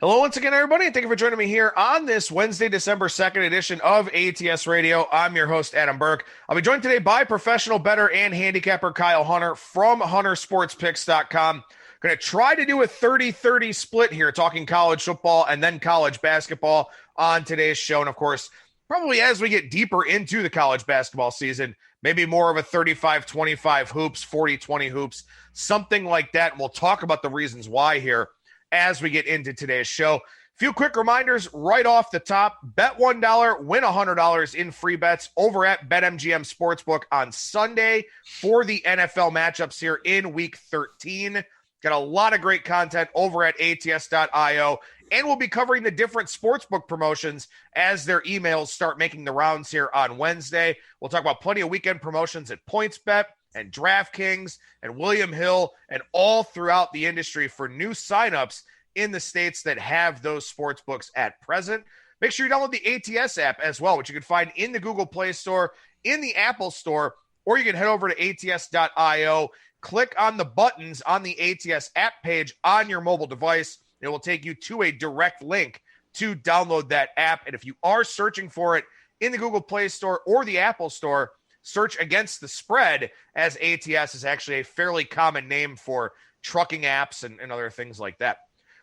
Hello once again, everybody, and thank you for joining me here on this Wednesday, December 2nd edition of ATS Radio. I'm your host, Adam Burke. I'll be joined today by professional bettor and handicapper Kyle Hunter from huntersportspicks.com. Going to try to do a 30-30 split here, talking college football and then college basketball on today's show. And of course, probably as we get deeper into the college basketball season, maybe more of a 35-25 hoops, 40-20 hoops, something like that. And we'll talk about the reasons why here as we get into today's show. Few quick reminders right off the top. Bet $1, win $100 in free bets over at BetMGM Sportsbook on Sunday for the NFL matchups here in Week 13. Got a lot of great content over at ATS.io, and we'll be covering the different sportsbook promotions as their emails start making the rounds here on Wednesday. We'll talk about plenty of weekend promotions at PointsBet and DraftKings and William Hill and all throughout the industry for new signups in the states that have those sports books at present. Make sure you download the ATS app as well, which you can find in the Google Play Store, in the Apple Store, or you can head over to ATS.io, click on the buttons on the ATS app page on your mobile device. It will take you to a direct link to download that app. And if you are searching for it in the Google Play Store or the Apple Store, search Against the Spread, as ATS is actually a fairly common name for trucking apps and other things like that.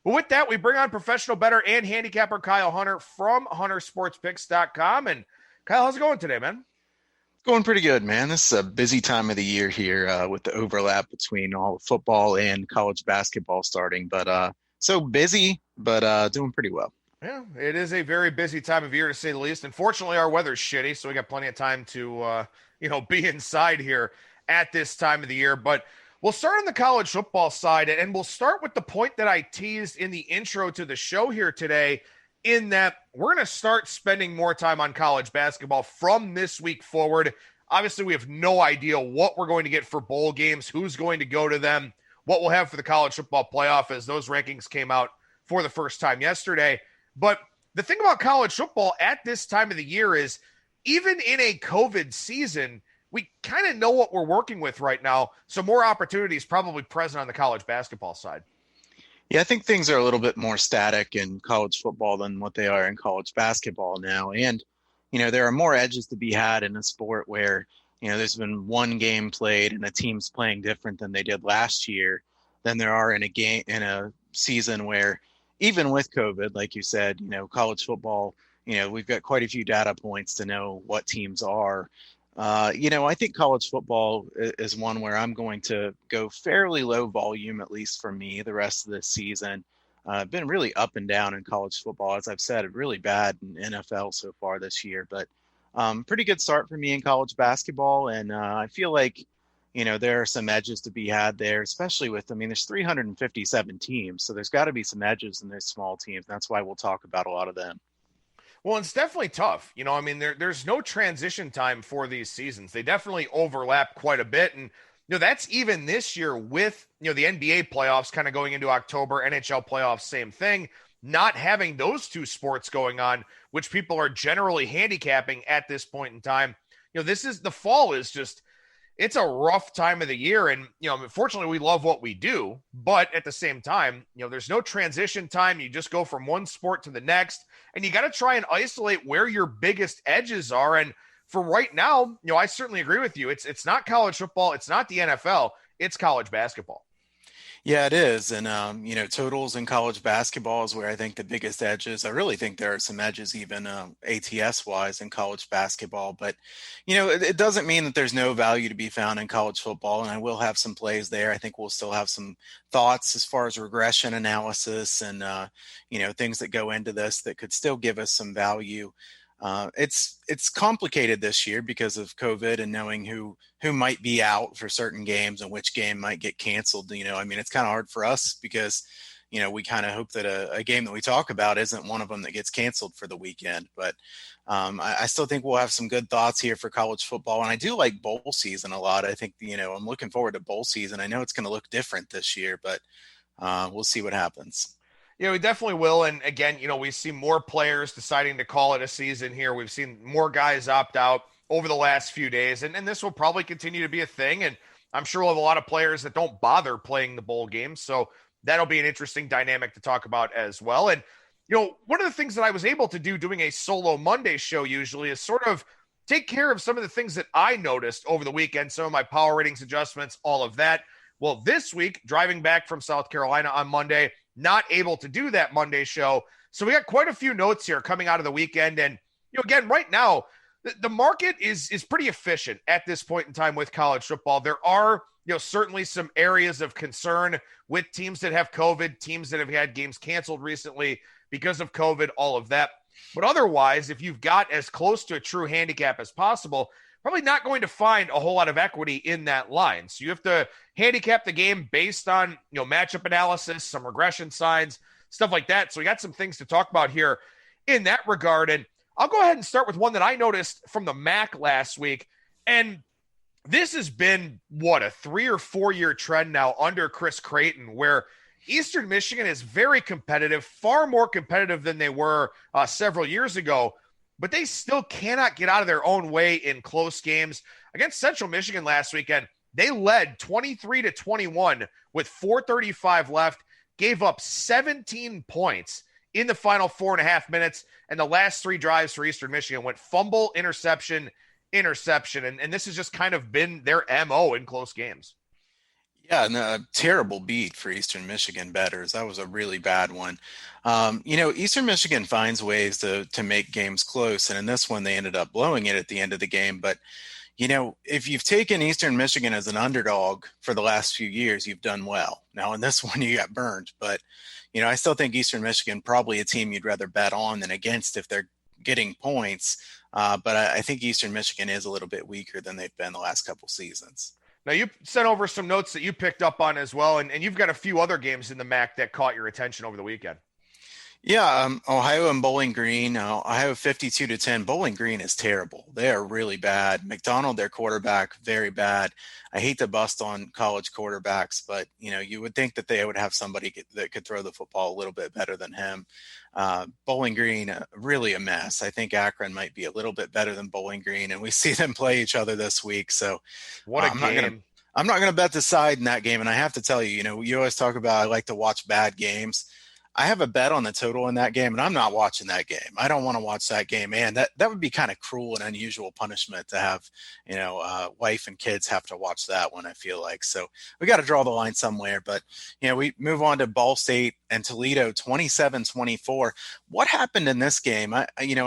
But with that, we bring on professional bettor and handicapper Kyle Hunter from huntersportspicks.com. And Kyle, how's it going today, man? Going pretty good, man. This is a busy time of the year here with the overlap between all football and college basketball starting. But so busy, but doing pretty well. Yeah, it is a very busy time of year, to say the least. Unfortunately, our weather's shitty, so we got plenty of time to, be inside here at this time of the year. But we'll start on the college football side, and we'll start with the point that I teased in the intro to the show here today, in that we're going to start spending more time on college basketball from this week forward. Obviously, we have no idea what we're going to get for bowl games, who's going to go to them, what we'll have for the college football playoff, as those rankings came out for the first time yesterday. But the thing about college football at this time of the year is, even in a COVID season, we kind of know what we're working with right now. So more opportunities probably present on the college basketball side. Yeah, I think things are a little bit more static in college football than what they are in college basketball now. And, there are more edges to be had in a sport where, there's been one game played and a team's playing different than they did last year than there are in a season where, even with COVID, like you said, college football, we've got quite a few data points to know what teams are. I think college football is one where I'm going to go fairly low volume, at least for me, the rest of this season. Been really up and down in college football, as I've said, really bad in NFL so far this year, but pretty good start for me in college basketball. And I feel like, there are some edges to be had there, especially with, there's 357 teams, so there's got to be some edges in those small teams. That's why we'll talk about a lot of them. Well, it's definitely tough. There's no transition time for these seasons. They definitely overlap quite a bit. And, that's even this year with, the NBA playoffs kind of going into October, NHL playoffs, same thing, not having those two sports going on, which people are generally handicapping at this point in time. The fall is just, it's a rough time of the year. And, unfortunately, we love what we do. But at the same time, there's no transition time. You just go from one sport to the next. And you got to try and isolate where your biggest edges are. And for right now, I certainly agree with you. It's not college football. It's not the NFL. It's college basketball. Yeah, it is. And, totals in college basketball is where I think the biggest edge is. I really think there are some edges even ATS-wise in college basketball. But, it doesn't mean that there's no value to be found in college football. And I will have some plays there. I think we'll still have some thoughts as far as regression analysis and, things that go into this that could still give us some value. It's complicated this year because of COVID and knowing who might be out for certain games and which game might get canceled. It's kind of hard for us because, we kind of hope that a game that we talk about isn't one of them that gets canceled for the weekend. But I still think we'll have some good thoughts here for college football. And I do like bowl season a lot. I think, I'm looking forward to bowl season. I know it's going to look different this year, but we'll see what happens. Yeah, we definitely will. And again, we see more players deciding to call it a season here. We've seen more guys opt out over the last few days, and this will probably continue to be a thing. And I'm sure we'll have a lot of players that don't bother playing the bowl games. So that'll be an interesting dynamic to talk about as well. And, one of the things that I was able to do doing a solo Monday show usually is sort of take care of some of the things that I noticed over the weekend, some of my power ratings adjustments, all of that. Well, this week, driving back from South Carolina on Monday, not able to do that Monday show. So we got quite a few notes here coming out of the weekend. And, again, right now, the market is pretty efficient at this point in time with college football. There are, certainly some areas of concern with teams that have COVID, teams that have had games canceled recently because of COVID, all of that. But otherwise, if you've got as close to a true handicap as possible, probably not going to find a whole lot of equity in that line. So you have to handicap the game based on, matchup analysis, some regression signs, stuff like that. So we got some things to talk about here in that regard. And I'll go ahead and start with one that I noticed from the MAC last week. And this has been, a 3 or 4 year trend now under Chris Creighton, where Eastern Michigan is very competitive, far more competitive than they were several years ago, but they still cannot get out of their own way in close games. Against Central Michigan last weekend, they led 23-21 with 4:35 left, gave up 17 points in the final 4.5 minutes, and the last 3 drives for Eastern Michigan went fumble, interception, and this has just kind of been their MO in close games. Yeah, and a terrible beat for Eastern Michigan bettors. That was a really bad one. Eastern Michigan finds ways to make games close, and in this one they ended up blowing it at the end of the game. But, if you've taken Eastern Michigan as an underdog for the last few years, you've done well. Now in this one you got burned, but, I still think Eastern Michigan probably a team you'd rather bet on than against if they're getting points. But I think Eastern Michigan is a little bit weaker than they've been the last couple seasons. Now, you sent over some notes that you picked up on as well, and you've got a few other games in the MAC that caught your attention over the weekend. Yeah, Ohio and Bowling Green. Ohio 52-10. Bowling Green is terrible. They are really bad. McDonald, their quarterback, very bad. I hate to bust on college quarterbacks, but, you would think that they would have somebody that could throw the football a little bit better than him. Bowling Green, really a mess. I think Akron might be a little bit better than Bowling Green, and we see them play each other this week. So what a game. I'm not going to bet the side in that game. And I have to tell you, you always talk about I like to watch bad games. I have a bet on the total in that game, and I'm not watching that game. I don't want to watch that game. Man, that would be kind of cruel and unusual punishment to have, wife and kids have to watch that one, I feel like. So we got to draw the line somewhere. But, we move on to Ball State and Toledo, 27-24. What happened in this game? I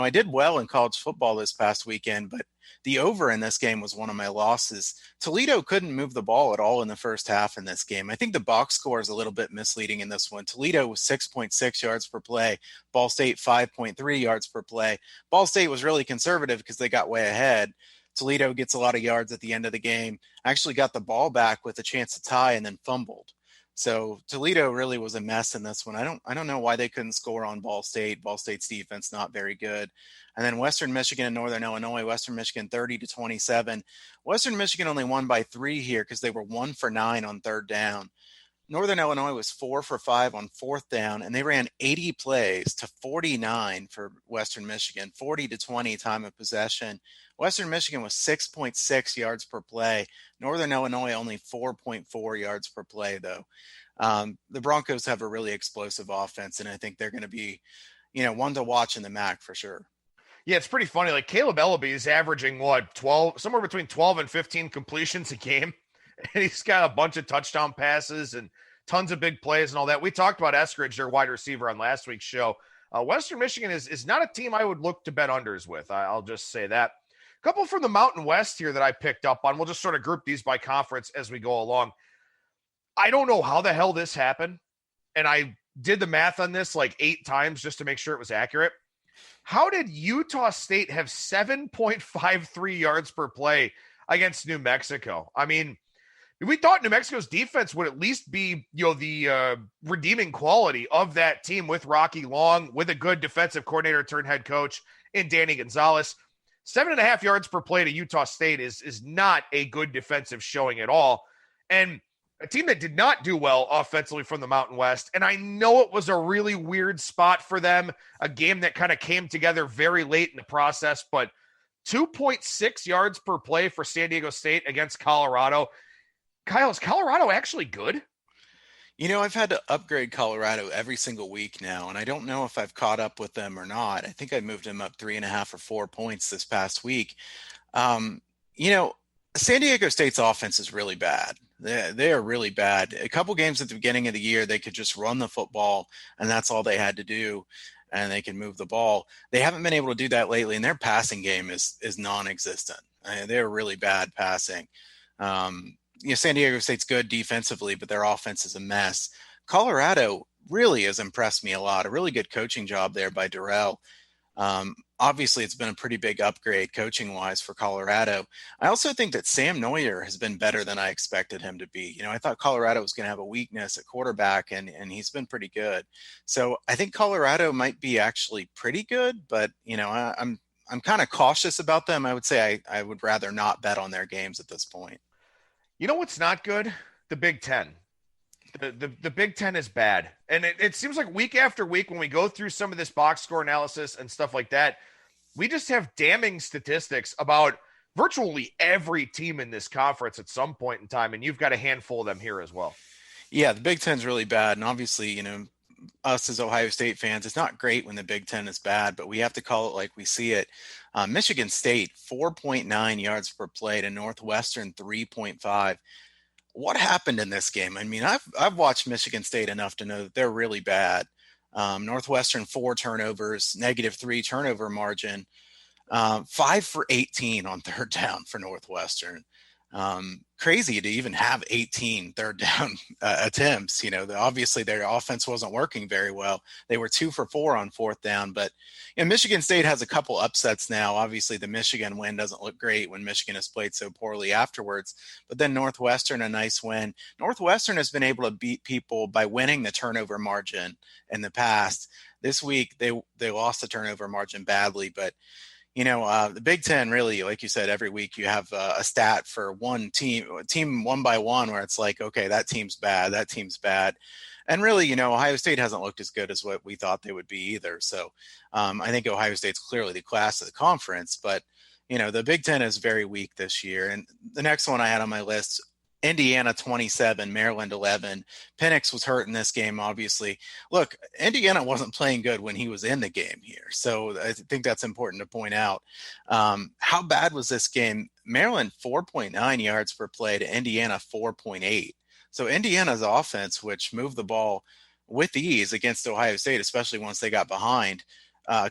did well in college football this past weekend, but the over in this game was one of my losses. Toledo couldn't move the ball at all in the first half in this game. I think the box score is a little bit misleading in this one. Toledo was 6.6 yards per play. Ball State 5.3 yards per play. Ball State was really conservative because they got way ahead. Toledo gets a lot of yards at the end of the game. Actually got the ball back with a chance to tie and then fumbled. So Toledo really was a mess in this one. I don't know why they couldn't score on Ball State. Ball State's defense not very good. And then Western Michigan and Northern Illinois. Western Michigan 30-27. Western Michigan only won by 3 here because they were 1 for 9 on third down. Northern Illinois was 4 for 5 on fourth down, and they ran 80 plays to 49 for Western Michigan, 40-20 time of possession. Western Michigan was 6.6 yards per play. Northern Illinois only 4.4 yards per play, though. The Broncos have a really explosive offense, and I think they're going to be, one to watch in the MAC for sure. Yeah, it's pretty funny. Like Caleb Ellaby is averaging 12, somewhere between 12 and 15 completions a game. And he's got a bunch of touchdown passes and tons of big plays and all that. We talked about Eskridge, their wide receiver, on last week's show. Western Michigan is not a team I would look to bet unders with. I'll just say that. A couple from the Mountain West here that I picked up on. We'll just sort of group these by conference as we go along. I don't know how the hell this happened. And I did the math on this like 8 times just to make sure it was accurate. How did Utah State have 7.53 yards per play against New Mexico? I mean, we thought New Mexico's defense would at least be, the redeeming quality of that team with Rocky Long, with a good defensive coordinator turned head coach in Danny Gonzalez. 7.5 yards per play to Utah State is not a good defensive showing at all. And a team that did not do well offensively from the Mountain West. And I know it was a really weird spot for them, a game that kind of came together very late in the process, but 2.6 yards per play for San Diego State against Colorado. Kyle, is Colorado actually good? I've had to upgrade Colorado every single week now, and I don't know if I've caught up with them or not. I think I moved them up 3.5 or 4 points this past week. Um, you know, San Diego State's offense is really bad. They are really bad. A couple games at the beginning of the year, they could just run the football, and that's all they had to do, and they can move the ball. They haven't been able to do that lately, and their passing game is non-existent. They're really bad passing. San Diego State's good defensively, but their offense is a mess. Colorado really has impressed me a lot. A really good coaching job there by Durrell. Obviously, it's been a pretty big upgrade coaching-wise for Colorado. I also think that Sam Neuer has been better than I expected him to be. I thought Colorado was going to have a weakness at quarterback, and he's been pretty good. So I think Colorado might be actually pretty good, but I'm kind of cautious about them. I would say I would rather not bet on their games at this point. You know what's not good? The Big Ten. The Big Ten is bad. And it seems like week after week when we go through some of this box score analysis and stuff like that, we just have damning statistics about virtually every team in this conference at some point in time. And you've got a handful of them here as well. Yeah, the Big Ten's really bad. And obviously, us as Ohio State fans, it's not great when the Big Ten is bad, but we have to call it like we see it. Michigan State, 4.9 yards per play to Northwestern, 3.5. What happened in this game? I mean, I've watched Michigan State enough to know that they're really bad. Northwestern, 4 turnovers, -3 turnover margin, 5 for 18 on third down for Northwestern. Crazy to even have 18 third down attempts. Obviously their offense wasn't working very well. They were 2 for 4 on fourth down, but Michigan State has a couple upsets now. Obviously the Michigan win doesn't look great when Michigan has played so poorly afterwards, but then Northwestern, a nice win. Northwestern has been able to beat people by winning the turnover margin in the past. This week they lost the turnover margin badly, but the Big Ten really, like you said, every week you have a stat for one team one by one, where it's like, okay, that team's bad. And really, Ohio State hasn't looked as good as what we thought they would be either. So I think Ohio State's clearly the class of the conference, but the Big Ten is very weak this year. And the next one I had on my list, Indiana 27, Maryland 11. Penix was hurt in this game, obviously. Look, Indiana wasn't playing good when he was in the game here. So I think that's important to point out. How bad was this game? Maryland, 4.9 yards per play to Indiana, 4.8. So Indiana's offense, which moved the ball with ease against Ohio State, especially once they got behind,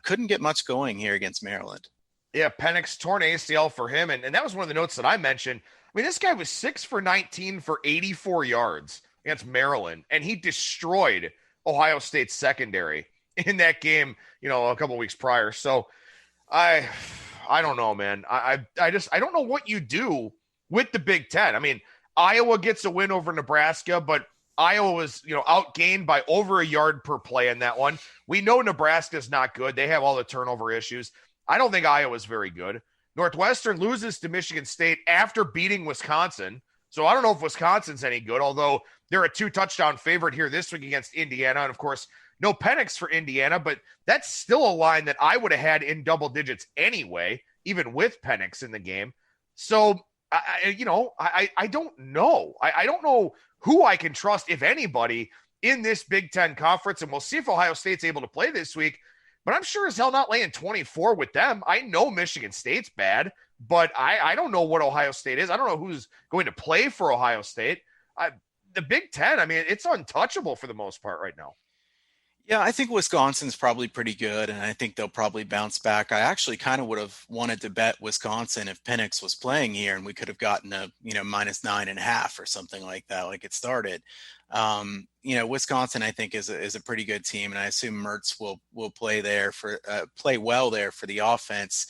couldn't get much going here against Maryland. Yeah, Penix torn ACL for him. And that was one of the notes that I mentioned. I mean, this guy was 6 for 19 for 84 yards against Maryland, and he destroyed Ohio State's secondary in that game, a couple weeks prior. So I don't know, man. I don't know what you do with the Big Ten. I mean, Iowa gets a win over Nebraska, but Iowa was, outgained by over a yard per play in that one. We know Nebraska's not good. They have all the turnover issues. I don't think Iowa's very good. Northwestern loses to Michigan State after beating Wisconsin. So I don't know if Wisconsin's any good, although they're a 2-touchdown favorite here this week against Indiana. And, of course, no Penix for Indiana, but that's still a line that I would have had in double digits anyway, even with Penix in the game. So, I don't know. I don't know who I can trust, if anybody, in this Big Ten conference. And we'll see if Ohio State's able to play this week. But I'm sure as hell not laying 24 with them. I know Michigan State's bad, but I don't know what Ohio State is. I don't know who's going to play for Ohio State. The Big Ten, I mean, it's untouchable for the most part right now. Yeah, I think Wisconsin's probably pretty good, and I think they'll probably bounce back. I actually kind of would have wanted to bet Wisconsin if Penix was playing here, and we could have gotten a -9.5 or something like that, like it started. Wisconsin, I think, is a pretty good team, and I assume Mertz will play well there for the offense.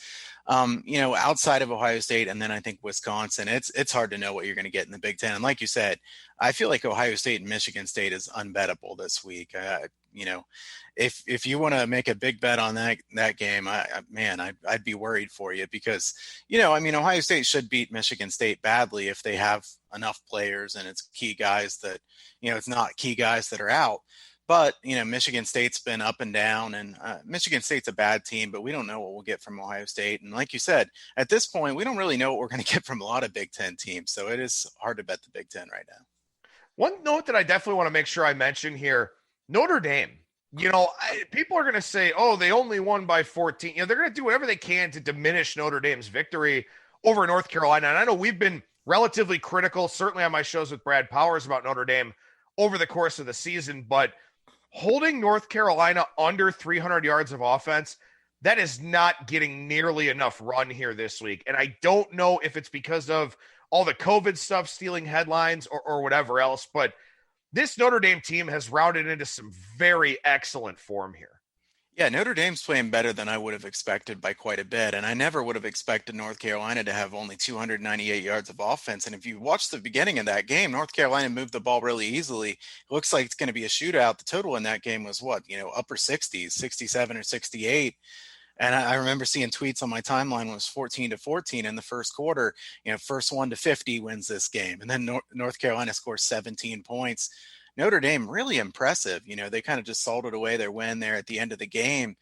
Outside of Ohio State, and then I think Wisconsin, it's hard to know what you're going to get in the Big Ten. And like you said, I feel like Ohio State and Michigan State is unbettable this week. If you want to make a big bet on that game, I'd be worried for you because, Ohio State should beat Michigan State badly if they have enough players and it's key guys that, it's not key guys that are out. But, Michigan State's been up and down, and Michigan State's a bad team, but we don't know what we'll get from Ohio State. And like you said, at this point, we don't really know what we're going to get from a lot of Big Ten teams. So it is hard to bet the Big Ten right now. One note that I definitely want to make sure I mention here, Notre Dame. People are going to say, oh, they only won by 14. They're going to do whatever they can to diminish Notre Dame's victory over North Carolina. And I know we've been relatively critical, certainly on my shows with Brad Powers, about Notre Dame over the course of the season, but holding North Carolina under 300 yards of offense, that is not getting nearly enough run here this week. And I don't know if it's because of all the COVID stuff stealing headlines or whatever else, but this Notre Dame team has rounded into some very excellent form here. Yeah, Notre Dame's playing better than I would have expected by quite a bit. And I never would have expected North Carolina to have only 298 yards of offense. And if you watch the beginning of that game, North Carolina moved the ball really easily. It looks like it's going to be a shootout. The total in that game was upper 60s, 67 or 68. And I remember seeing tweets on my timeline was 14-14 in the first quarter. First one to 50 wins this game. And then North Carolina scores 17 points. Notre Dame, really impressive. They kind of just salted away their win there at the end of the game.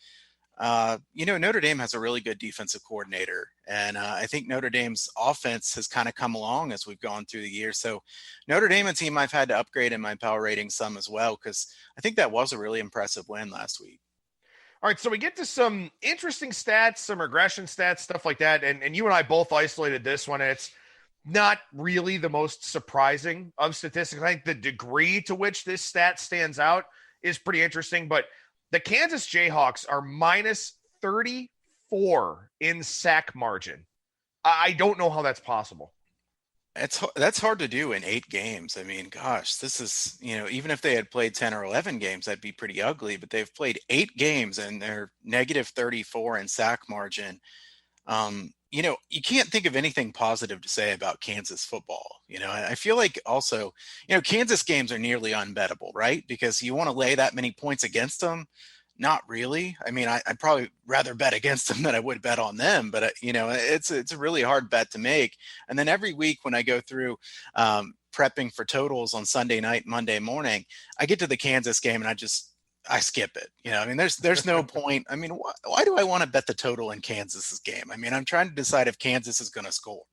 Notre Dame has a really good defensive coordinator. And I think Notre Dame's offense has kind of come along as we've gone through the year. So Notre Dame, a team I've had to upgrade in my power rating some as well, because I think that was a really impressive win last week. All right, so we get to some interesting stats, some regression stats, stuff like that. And you and I both isolated this one. And it's not really the most surprising of statistics. I think the degree to which this stat stands out is pretty interesting. But the Kansas Jayhawks are minus 34 in sack margin. I don't know how that's possible. That's hard to do in 8 games. I mean, gosh, this is, even if they had played 10 or 11 games, that'd be pretty ugly, but they've played 8 games and they're negative 34 in sack margin. You can't think of anything positive to say about Kansas football. I feel like also, Kansas games are nearly unbettable, right? Because you want to lay that many points against them. Not really. I mean, I'd probably rather bet against them than I would bet on them. But, it's a really hard bet to make. And then every week when I go through prepping for totals on Sunday night, Monday morning, I get to the Kansas game and I skip it. There's no point. I mean, why do I want to bet the total in Kansas's game? I mean, I'm trying to decide if Kansas is going to score.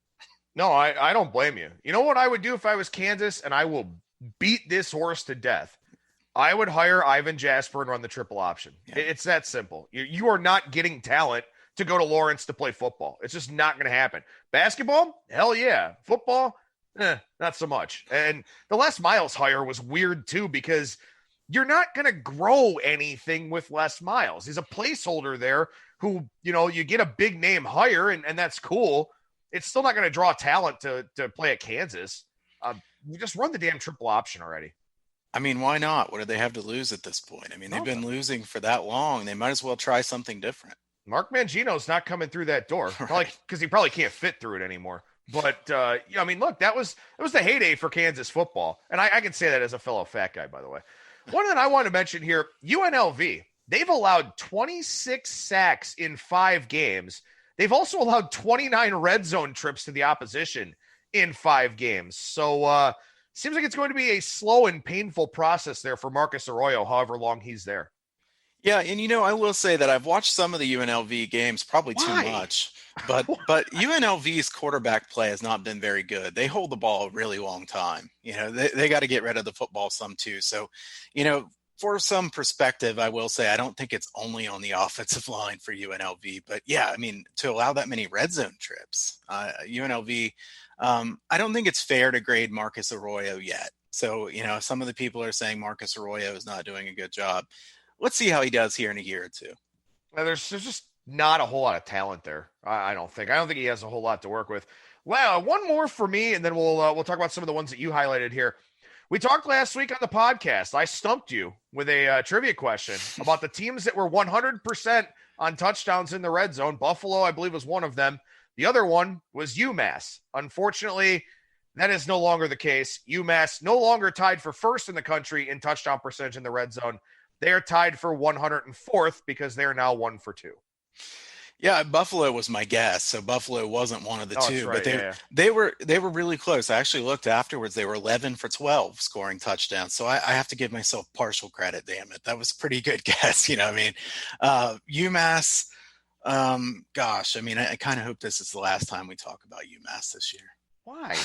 No, I don't blame you. You know what I would do if I was Kansas, and I will beat this horse to death? I would hire Ivan Jasper and run the triple option. Yeah. It's that simple. You are not getting talent to go to Lawrence to play football. It's just not going to happen. Basketball? Hell yeah. Football? Not so much. And the Les Miles hire was weird too, because you're not going to grow anything with Les Miles. He's a placeholder there who, you get a big name hire and that's cool. It's still not going to draw talent to play at Kansas. You just run the damn triple option already. I mean, why not? What do they have to lose at this point? I mean, they've been losing for that long. They might as well try something different. Mark Mangino's not coming through that door, right? Because he probably can't fit through it anymore. But, look, that was the heyday for Kansas football. And I can say that as a fellow fat guy, by the way. One that I want to mention here, UNLV, they've allowed 26 sacks in 5 games. They've also allowed 29 red zone trips to the opposition in 5 games. So, seems like it's going to be a slow and painful process there for Marcus Arroyo, however long he's there. Yeah, and I will say that I've watched some of the UNLV games, probably too much, but UNLV's quarterback play has not been very good. They hold the ball a really long time. They got to get rid of the football some too. So, for some perspective, I will say I don't think it's only on the offensive line for UNLV, but yeah, I mean, to allow that many red zone trips, UNLV. I don't think it's fair to grade Marcus Arroyo yet. So, some of the people are saying Marcus Arroyo is not doing a good job. Let's see how he does here in a year or two. There's just not a whole lot of talent there. I don't think he has a whole lot to work with. Well, one more for me, and then we'll talk about some of the ones that you highlighted here. We talked last week on the podcast. I stumped you with a trivia question about the teams that were 100% on touchdowns in the red zone. Buffalo, I believe, was one of them. The other one was UMass. Unfortunately, that is no longer the case. UMass no longer tied for first in the country in touchdown percentage in the red zone. They are tied for 104th because they are now 1 for 2. Yeah, Buffalo was my guess. So Buffalo wasn't one of the two, right, but they were really close. I actually looked afterwards. They were 11 for 12 scoring touchdowns. So I have to give myself partial credit. Damn it. That was a pretty good guess. UMass, gosh, I mean, I kind of hope this is the last time we talk about UMass this year. Why?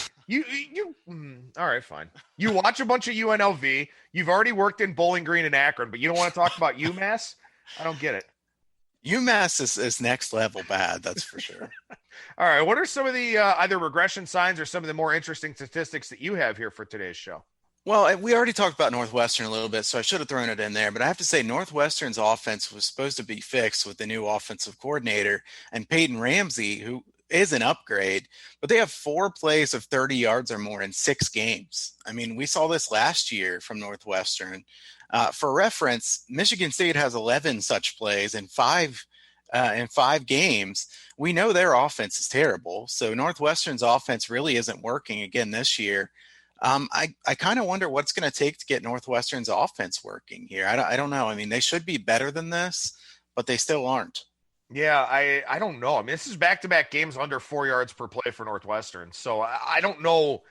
All right, fine. You watch a bunch of UNLV. You've already worked in Bowling Green and Akron, but you don't want to talk about UMass? I don't get it. UMass is next level bad, that's for sure. All right. What are some of the either regression signs or some of the more interesting statistics that you have here for today's show? Well, we already talked about Northwestern a little bit, so I should have thrown it in there. But I have to say, Northwestern's offense was supposed to be fixed with the new offensive coordinator and Peyton Ramsey, who is an upgrade. But they have 4 plays of 30 yards or more in 6 games. I mean, we saw this last year from Northwestern. For reference, Michigan State has 11 such plays in 5 games. We know their offense is terrible. So Northwestern's offense really isn't working again this year. I kind of wonder what's going to take to get Northwestern's offense working here. I don't know. I mean, they should be better than this, but they still aren't. Yeah, I don't know. I mean, this is back-to-back games under 4 yards per play for Northwestern. So I don't know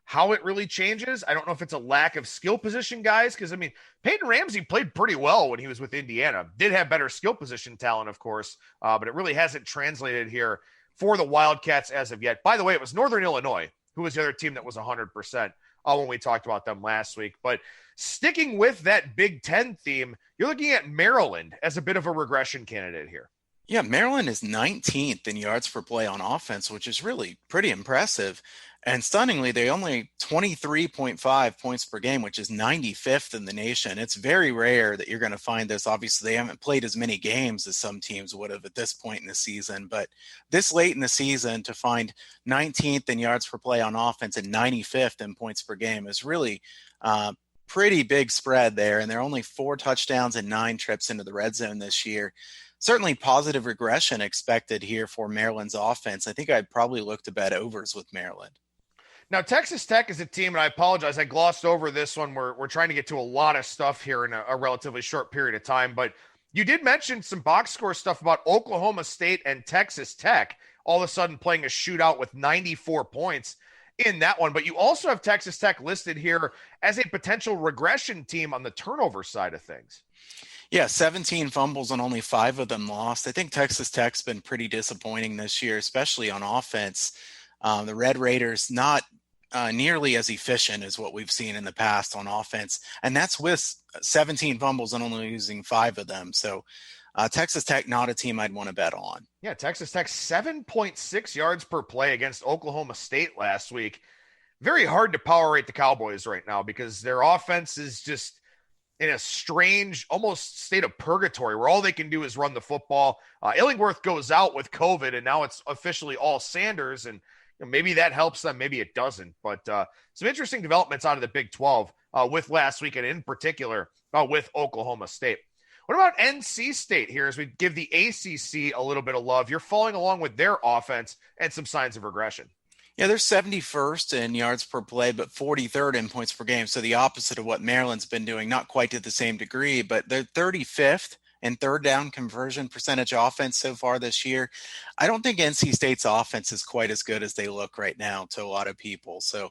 how it really changes. I don't know if it's a lack of skill position guys, because, I mean, Peyton Ramsey played pretty well when he was with Indiana. Did have better skill position talent, of course, but it really hasn't translated here for the Wildcats as of yet. By the way, it was Northern Illinois who was the other team that was 100%. When we talked about them last week. But sticking with that Big Ten theme, you're looking at Maryland as a bit of a regression candidate here. Yeah, Maryland is 19th in yards per play on offense, which is really pretty impressive. And stunningly, they only 23.5 points per game, which is 95th in the nation. It's very rare that you're going to find this. Obviously, they haven't played as many games as some teams would have at this point in the season. But this late in the season, to find 19th in yards per play on offense and 95th in points per game is really pretty big spread there. And they're only 4 touchdowns and 9 trips into the red zone this year. Certainly positive regression expected here for Maryland's offense. I think I'd probably look to bet overs with Maryland. Now, Texas Tech is a team, and I apologize, I glossed over this one. We're trying to get to a lot of stuff here in a relatively short period of time, but you did mention some box score stuff about Oklahoma State and Texas Tech all of a sudden playing a shootout with 94 points in that one, but you also have Texas Tech listed here as a potential regression team on the turnover side of things. Yeah, 17 fumbles and only 5 of them lost. I think Texas Tech's been pretty disappointing this year, especially on offense. The Red Raiders not nearly as efficient as what we've seen in the past on offense, and that's with 17 fumbles and only using 5 of them. So Texas Tech, not a team I'd want to bet on. Yeah, Texas Tech 7.6 yards per play against Oklahoma State last week. Very hard to power rate the Cowboys right now because their offense is just in a strange, almost state of purgatory where all they can do is run the football. Illingworth goes out with COVID, and now it's officially all Sanders, and maybe that helps them, maybe it doesn't. But some interesting developments out of the Big 12 with last week, and in particular with Oklahoma State. What about NC State here as we give the ACC a little bit of love? You're following along with their offense and some signs of regression. Yeah, they're 71st in yards per play, but 43rd in points per game. So the opposite of what Maryland's been doing, not quite to the same degree, but they're 35th in third down conversion percentage offense so far this year. I don't think NC State's offense is quite as good as they look right now to a lot of people. So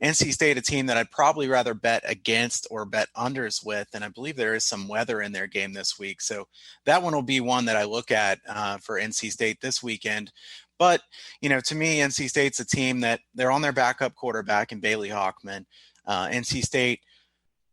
NC State, a team that I'd probably rather bet against or bet unders with, and I believe there is some weather in their game this week. So that one will be one that I look at for NC State this weekend. But, to me, NC State's a team that they're on their backup quarterback in Bailey Hawkman. NC State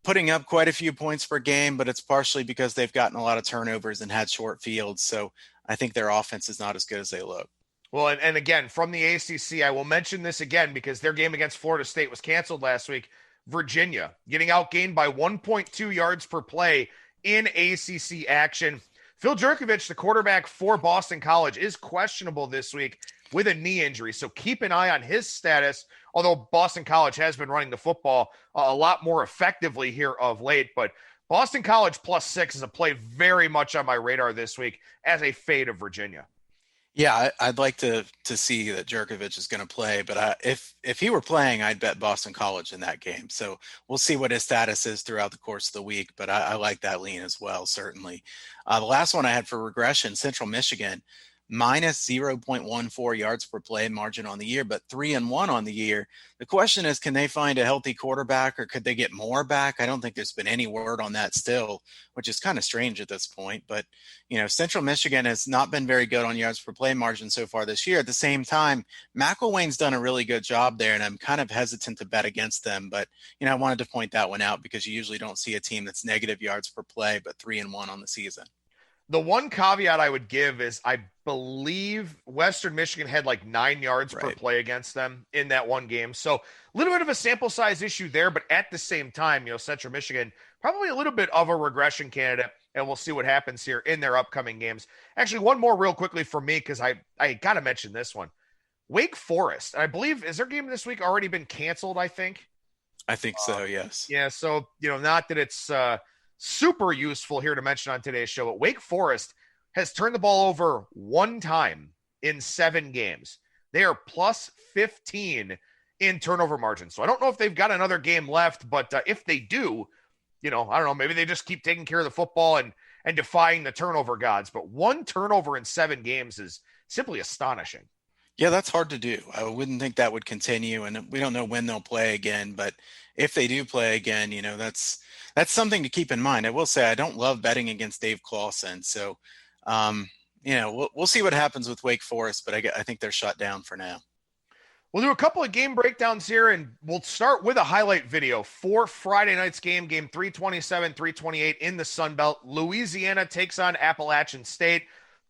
putting up quite a few points per game, but it's partially because they've gotten a lot of turnovers and had short fields. So I think their offense is not as good as they look. Well, and again, from the ACC, I will mention this again because their game against Florida State was canceled last week. Virginia getting outgained by 1.2 yards per play in ACC action. Phil Jurkovich, the quarterback for Boston College, is questionable this week with a knee injury. So keep an eye on his status, although Boston College has been running the football a lot more effectively here of late. But Boston College +6 is a play very much on my radar this week as a fade of Virginia. Yeah, I'd like to see that Jurkovich is going to play, but if he were playing, I'd bet Boston College in that game. So we'll see what his status is throughout the course of the week, but I like that lean as well, certainly. The last one I had for regression, Central Michigan, minus 0.14 yards per play margin on the year, but 3-1 on the year. The question is, can they find a healthy quarterback, or could they get more back? I don't think there's been any word on that still, which is kind of strange at this point. But, Central Michigan has not been very good on yards per play margin so far this year. At the same time, McElwain's done a really good job there, and I'm kind of hesitant to bet against them. But, I wanted to point that one out because you usually don't see a team that's negative yards per play, but 3-1 on the season. The one caveat I would give is I believe Western Michigan had like 9 yards per play against them in that one game. So a little bit of a sample size issue there, but at the same time, Central Michigan, probably a little bit of a regression candidate, and we'll see what happens here in their upcoming games. Actually, one more real quickly for me, because I got to mention this one. Wake Forest, I believe, is their game this week already been canceled, I think? I think so, yes. Yeah, so, not that it's super useful here to mention on today's show, but Wake Forest has turned the ball over one time in 7 games. They are plus 15 in turnover margin. So I don't know if they've got another game left, but if they do, I don't know, maybe they just keep taking care of the football and defying the turnover gods. But 1 turnover in 7 games is simply astonishing. Yeah, that's hard to do. I wouldn't think that would continue, and we don't know when they'll play again. But if they do play again, that's something to keep in mind. I will say I don't love betting against Dave Clawson. So, we'll see what happens with Wake Forest, but I think they're shut down for now. We'll do a couple of game breakdowns here, and we'll start with a highlight video for Friday night's game 327, 328 in the Sun Belt. Louisiana takes on Appalachian State.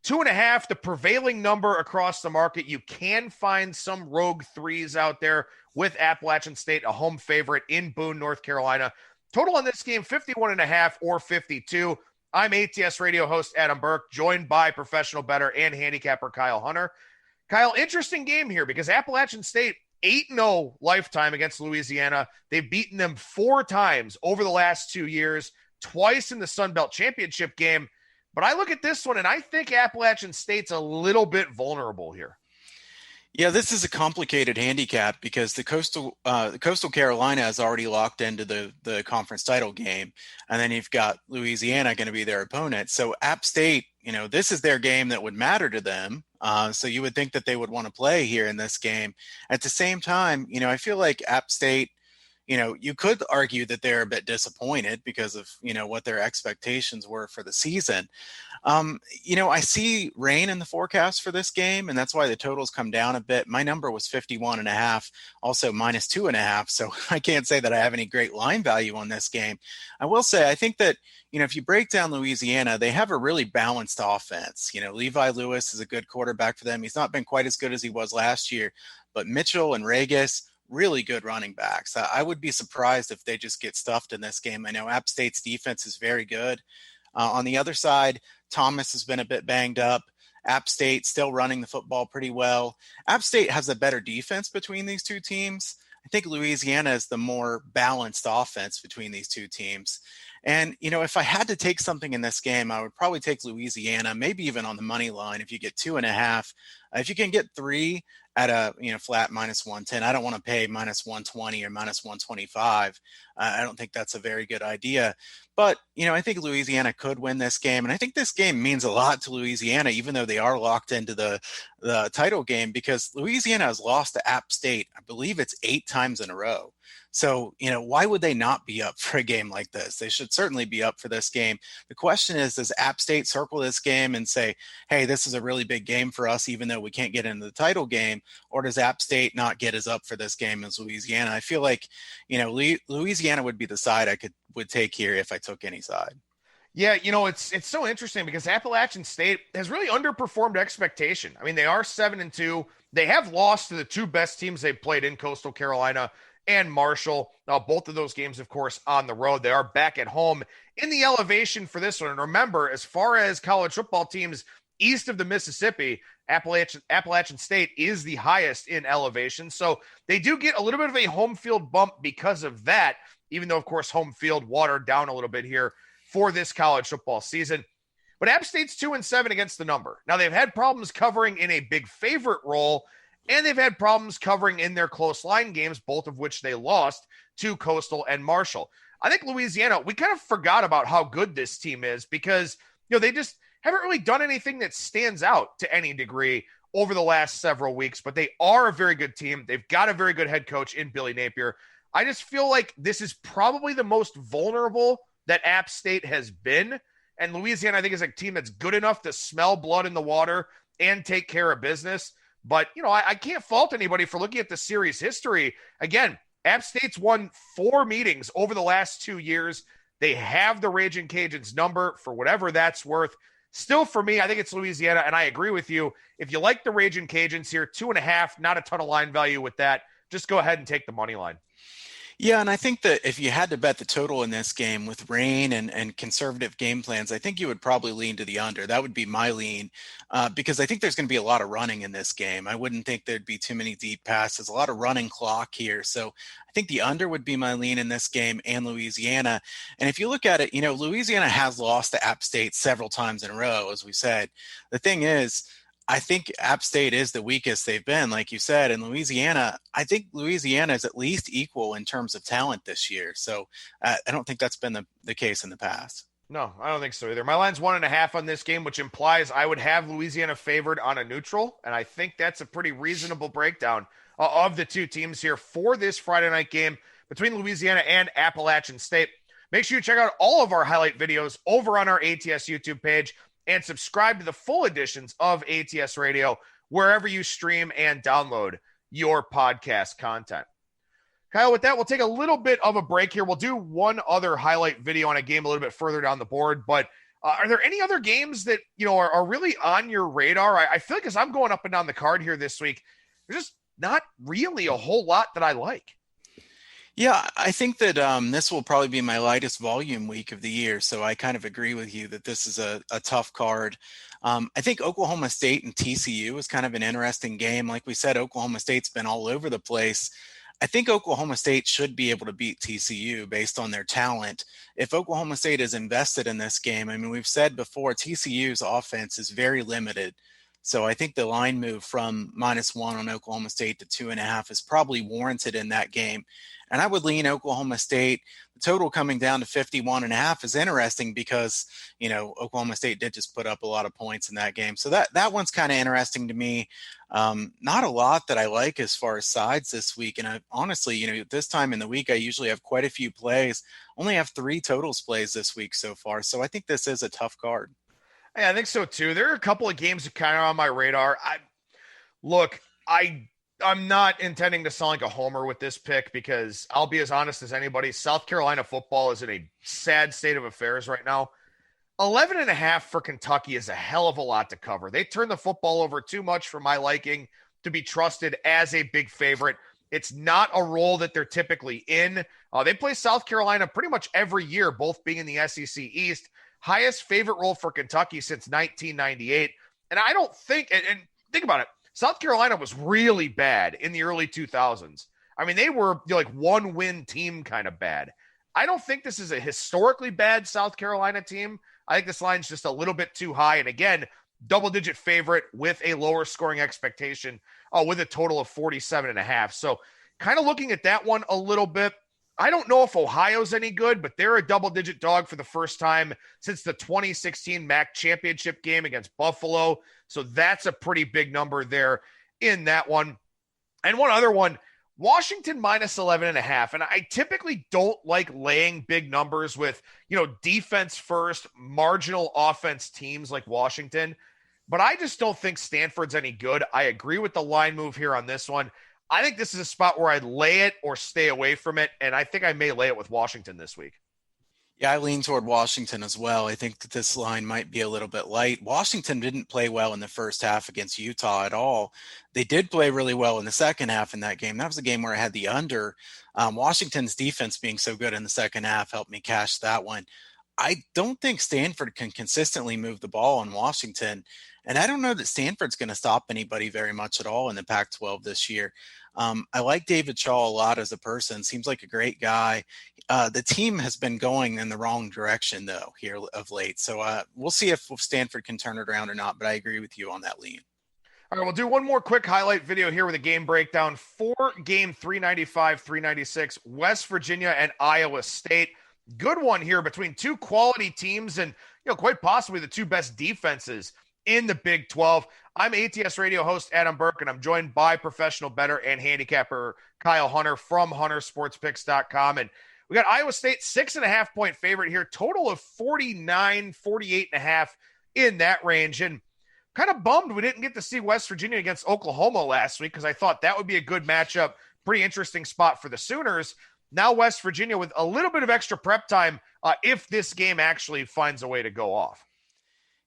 2.5, the prevailing number across the market. You can find some rogue 3s out there with Appalachian State, a home favorite in Boone, North Carolina. Total on this game, 51.5 or 52. I'm ATS Radio host Adam Burke, joined by professional bettor and handicapper Kyle Hunter. Kyle, interesting game here because Appalachian State 8-0 lifetime against Louisiana. They've beaten them 4 times over the last 2 years, twice in the Sun Belt Championship game. But I look at this one, and I think Appalachian State's a little bit vulnerable here. Yeah, this is a complicated handicap because the Coastal Carolina has already locked into the conference title game, and then you've got Louisiana going to be their opponent. So App State, this is their game that would matter to them. So you would think that they would want to play here in this game. At the same time, I feel like App State, you could argue that they're a bit disappointed because of, what their expectations were for the season. I see rain in the forecast for this game, and that's why the totals come down a bit. My number was 51.5, also minus 2.5. So I can't say that I have any great line value on this game. I will say, I think that, if you break down Louisiana, they have a really balanced offense. Levi Lewis is a good quarterback for them. He's not been quite as good as he was last year, but Mitchell and Regis, really good running backs. I would be surprised if they just get stuffed in this game. I know App State's defense is very good. On the other side, Thomas has been a bit banged up. App State still running the football pretty well. App State has a better defense between these two teams. I think Louisiana is the more balanced offense between these two teams. And, if I had to take something in this game, I would probably take Louisiana, maybe even on the money line. If you get 2.5, if you can get 3 at a, flat minus 110, I don't want to pay minus 120 or minus 125. I don't think that's a very good idea. But, I think Louisiana could win this game. And I think this game means a lot to Louisiana, even though they are locked into the title game, because Louisiana has lost to App State. I believe it's 8 times in a row. So, why would they not be up for a game like this? They should certainly be up for this game. The question is, does App State circle this game and say, hey, this is a really big game for us, even though we can't get into the title game? Or does App State not get as up for this game as Louisiana? I feel like, Louisiana would be the side I would take here if I took any side. Yeah, it's so interesting because Appalachian State has really underperformed expectation. I mean, they are 7-2. They have lost to the 2 best teams they've played in Coastal Carolina and Marshall. Both of those games, of course, on the road. They are back at home in the elevation for this one. And remember, as far as college football teams east of the Mississippi, Appalachian State is the highest in elevation. So they do get a little bit of a home field bump because of that, even though, of course, home field watered down a little bit here for this college football season. But App State's 2-7 against the number. Now, they've had problems covering in a big favorite role, and they've had problems covering in their close line games, both of which they lost to Coastal and Marshall. I think Louisiana, we kind of forgot about how good this team is because, they just haven't really done anything that stands out to any degree over the last several weeks, but they are a very good team. They've got a very good head coach in Billy Napier. I just feel like this is probably the most vulnerable that App State has been. And Louisiana, I think, is a team that's good enough to smell blood in the water and take care of business. But, I can't fault anybody for looking at the series history. Again, App State's won 4 meetings over the last 2 years. They have the Raging Cajuns number for whatever that's worth. Still, for me, I think it's Louisiana, and I agree with you. If you like the Raging Cajuns here, 2.5, not a ton of line value with that. Just go ahead and take the money line. Yeah, and I think that if you had to bet the total in this game with rain and conservative game plans, I think you would probably lean to the under. That would be my lean because I think there's going to be a lot of running in this game. I wouldn't think there'd be too many deep passes, a lot of running clock here. So I think the under would be my lean in this game and Louisiana. And if you look at it, Louisiana has lost to App State several times in a row, as we said. The thing is, I think App State is the weakest they've been, like you said, and Louisiana, I think Louisiana is at least equal in terms of talent this year. So I don't think that's been the case in the past. No, I don't think so either. My line's 1.5 on this game, which implies I would have Louisiana favored on a neutral. And I think that's a pretty reasonable breakdown of the two teams here for this Friday night game between Louisiana and Appalachian State. Make sure you check out all of our highlight videos over on our ATS YouTube page and subscribe to the full editions of ATS Radio wherever you stream and download your podcast content. Kyle, with that, we'll take a little bit of a break here. We'll do one other highlight video on a game a little bit further down the board, but are there any other games that, are really on your radar? I feel like as I'm going up and down the card here this week, there's just not really a whole lot that I like. Yeah, I think that this will probably be my lightest volume week of the year. So I kind of agree with you that this is a tough card. I think Oklahoma State and TCU is kind of an interesting game. Like we said, Oklahoma State's been all over the place. I think Oklahoma State should be able to beat TCU based on their talent. If Oklahoma State is invested in this game, I mean, we've said before, TCU's offense is very limited. So I think the line move from -1 on Oklahoma State to 2.5 is probably warranted in that game. And I would lean Oklahoma State. The total coming down to 51.5 is interesting because, Oklahoma State did just put up a lot of points in that game. So that one's kind of interesting to me. Not a lot that I like as far as sides this week. And I honestly, this time in the week, I usually have quite a few plays. Only have 3 totals plays this week so far. So I think this is a tough card. Yeah, I think so too. There are a couple of games that kind of on my radar. I'm not intending to sound like a homer with this pick because I'll be as honest as anybody. South Carolina football is in a sad state of affairs right now. 11.5 for Kentucky is a hell of a lot to cover. They turn the football over too much for my liking to be trusted as a big favorite. It's not a role that they're typically in. They play South Carolina pretty much every year, both being in the SEC East. Highest favorite role for Kentucky since 1998. And I don't think, and think about it, South Carolina was really bad in the early 2000s. I mean, they were like one-win team kind of bad. I don't think this is a historically bad South Carolina team. I think this line's just a little bit too high. And again, double-digit favorite with a lower scoring expectation with a total of 47.5. So kind of looking at that one a little bit. I don't know if Ohio's any good, but they're a double-digit dog for the first time since the 2016 MAC championship game against Buffalo. So that's a pretty big number there in that one. And one other one, Washington -11.5. And I typically don't like laying big numbers with, defense first, marginal offense teams like Washington. But I just don't think Stanford's any good. I agree with the line move here on this one. I think this is a spot where I'd lay it or stay away from it, and I think I may lay it with Washington this week. Yeah, I lean toward Washington as well. I think that this line might be a little bit light. Washington didn't play well in the first half against Utah at all. They did play really well in the second half in that game. That was a game where I had the under. Washington's defense being so good in the second half helped me cash that one. I don't think Stanford can consistently move the ball on Washington. And I don't know that Stanford's going to stop anybody very much at all in the Pac-12 this year. I like David Shaw a lot as a person. Seems like a great guy. The team has been going in the wrong direction, though, here of late. So we'll see if Stanford can turn it around or not. But I agree with you on that lean. All right, we'll do one more quick highlight video here with a game breakdown for game 395, 396, West Virginia and Iowa State. Good one here between two quality teams. And, quite possibly the two best defenses in the Big 12. I'm ATS Radio host Adam Burke, and I'm joined by professional bettor and handicapper Kyle Hunter from huntersportspicks.com. And we got Iowa State 6.5-point favorite here, total of 49, 48.5 in that range. And kind of bummed we didn't get to see West Virginia against Oklahoma last week because I thought that would be a good matchup. Pretty interesting spot for the Sooners. Now West Virginia with a little bit of extra prep time if this game actually finds a way to go off.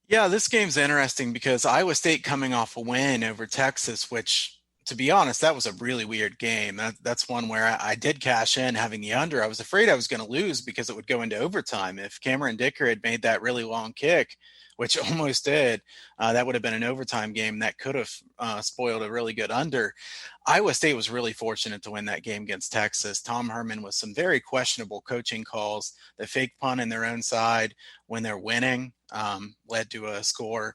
Yeah, this game's interesting because Iowa State coming off a win over Texas, which, to be honest, that was a really weird game. That's one where I did cash in having the under. I was afraid I was going to lose because it would go into overtime. If Cameron Dicker had made that really long kick, which almost did, that would have been an overtime game that could have spoiled a really good under. Iowa State was really fortunate to win that game against Texas. Tom Herman with some very questionable coaching calls. The fake punt in their own side when they're winning led to a score.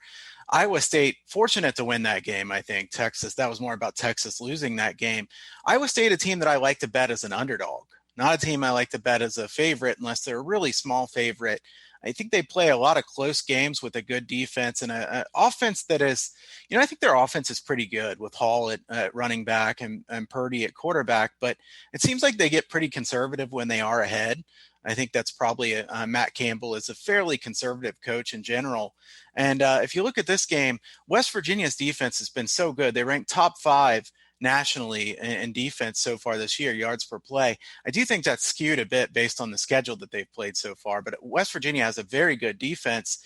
Iowa State fortunate to win that game, I think. Texas, that was more about Texas losing that game. Iowa State, a team that I like to bet as an underdog, not a team I like to bet as a favorite unless they're a really small favorite. I think they play a lot of close games with a good defense and an offense that is, I think their offense is pretty good with Hall at running back and Purdy at quarterback, but it seems like they get pretty conservative when they are ahead. I think that's probably Matt Campbell is a fairly conservative coach in general. And if you look at this game, West Virginia's defense has been so good. They rank top 5 nationally in defense so far this year, yards per play. I do think that's skewed a bit based on the schedule that they've played so far, but West Virginia has a very good defense.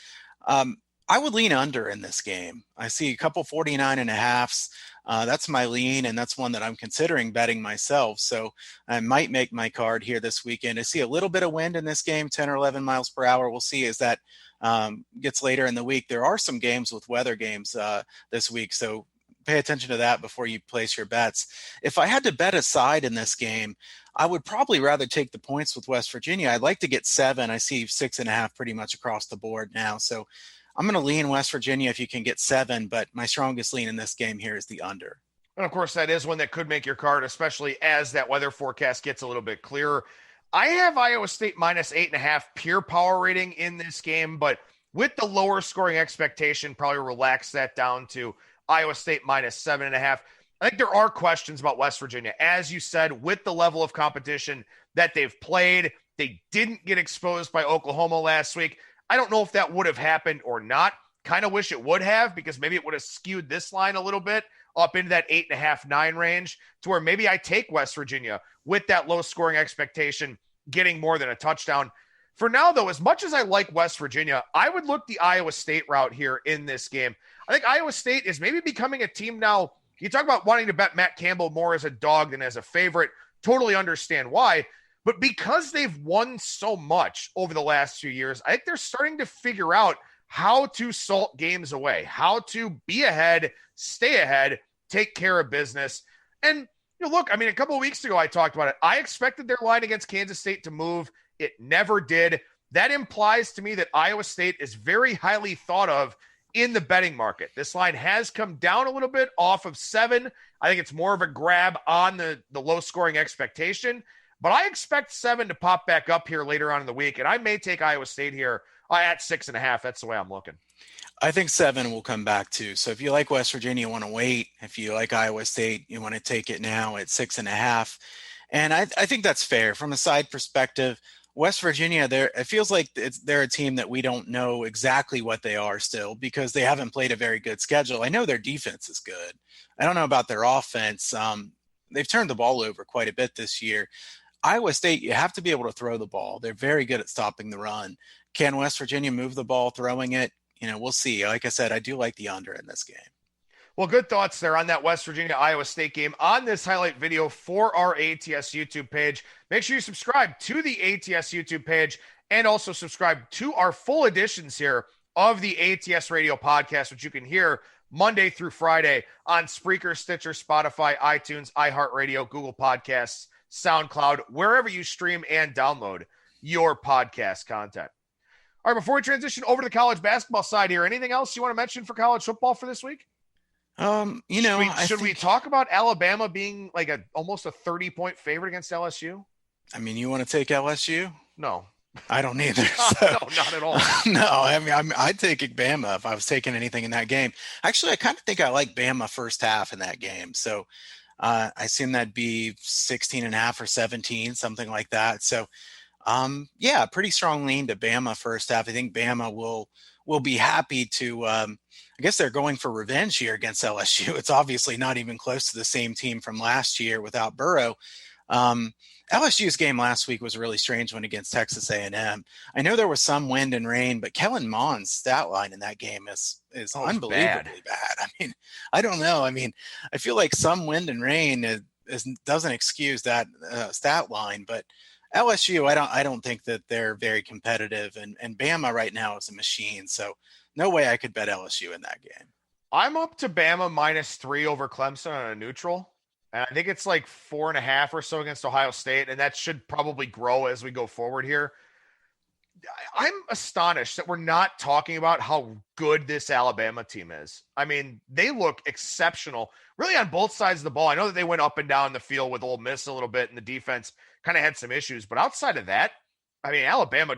I would lean under in this game. I see a couple 49.5s. That's my lean, and that's one that I'm considering betting myself. So I might make my card here this weekend. I see a little bit of wind in this game, 10 or 11 miles per hour. We'll see as that gets later in the week. There are some games with weather games this week, so pay attention to that before you place your bets. If I had to bet a side in this game, I would probably rather take the points with West Virginia. I'd like to get 7. I see 6.5 pretty much across the board now. So I'm going to lean West Virginia if you can get 7, but my strongest lean in this game here is the under. And of course, that is one that could make your card, especially as that weather forecast gets a little bit clearer. I have Iowa State minus 8.5 pure power rating in this game, but with the lower scoring expectation, probably relax that down to Iowa State minus 7.5. I think there are questions about West Virginia. As you said, with the level of competition that they've played, they didn't get exposed by Oklahoma last week. I don't know if that would have happened or not. Kind of wish it would have, because maybe it would have skewed this line a little bit up into that 8.5, 9 range to where maybe I take West Virginia with that low scoring expectation, getting more than a touchdown. For now, though, as much as I like West Virginia, I would look the Iowa State route here in this game. I think Iowa State is maybe becoming a team now. You talk about wanting to bet Matt Campbell more as a dog than as a favorite. Totally understand why. But because they've won so much over the last few years, I think they're starting to figure out how to salt games away, how to be ahead, stay ahead, take care of business. And look, a couple of weeks ago I talked about it. I expected their line against Kansas State to move. It never did. That implies to me that Iowa State is very highly thought of in the betting market. This line has come down a little bit off of 7. I think it's more of a grab on the low scoring expectation, but I expect 7 to pop back up here later on in the week. And I may take Iowa State here at 6.5. That's the way I'm looking. I think 7 will come back too. So if you like West Virginia, you want to wait. If you like Iowa State, you want to take it now at 6.5. And I think that's fair from a side perspective. West Virginia, it feels like they're a team that we don't know exactly what they are still because they haven't played a very good schedule. I know their defense is good. I don't know about their offense. They've turned the ball over quite a bit this year. Iowa State, you have to be able to throw the ball. They're very good at stopping the run. Can West Virginia move the ball throwing it? We'll see. Like I said, I do like the under in this game. Well, good thoughts there on that West Virginia-Iowa State game on this highlight video for our ATS YouTube page. Make sure you subscribe to the ATS YouTube page and also subscribe to our full editions here of the ATS Radio podcast, which you can hear Monday through Friday on Spreaker, Stitcher, Spotify, iTunes, iHeartRadio, Google Podcasts, SoundCloud, wherever you stream and download your podcast content. All right, before we transition over to the college basketball side here, anything else you want to mention for college football for this week? Should we talk about Alabama being like almost a 30-point favorite against LSU? You want to take LSU? No. I don't either. No, not at all. No, I mean, I'd take Bama if I was taking anything in that game. Actually, I kind of think I like Bama first half in that game. So I seen that be 16 and a half or 17, something like that. So yeah, pretty strong lean to Bama first half. I think Bama will be happy to. I guess they're going for revenge here against LSU. It's obviously not even close to the same team from last year without Burrow. LSU's game last week was a really strange one against Texas A&M. I know there was some wind and rain, but Kellen Mond's stat line in that game is unbelievably bad. I mean, I don't know. I mean, I feel like some wind and rain doesn't excuse that stat line, but LSU, I don't think that they're very competitive, and Bama right now is a machine. So no way I could bet LSU in that game. I'm up to Bama -3 over Clemson on a neutral. And I think it's like 4.5 or so against Ohio State. And that should probably grow as we go forward here. I'm astonished that we're not talking about how good this Alabama team is. I mean, they look exceptional, really on both sides of the ball. I know that they went up and down the field with Ole Miss a little bit, and the defense kind of had some issues. But outside of that, I mean, Alabama,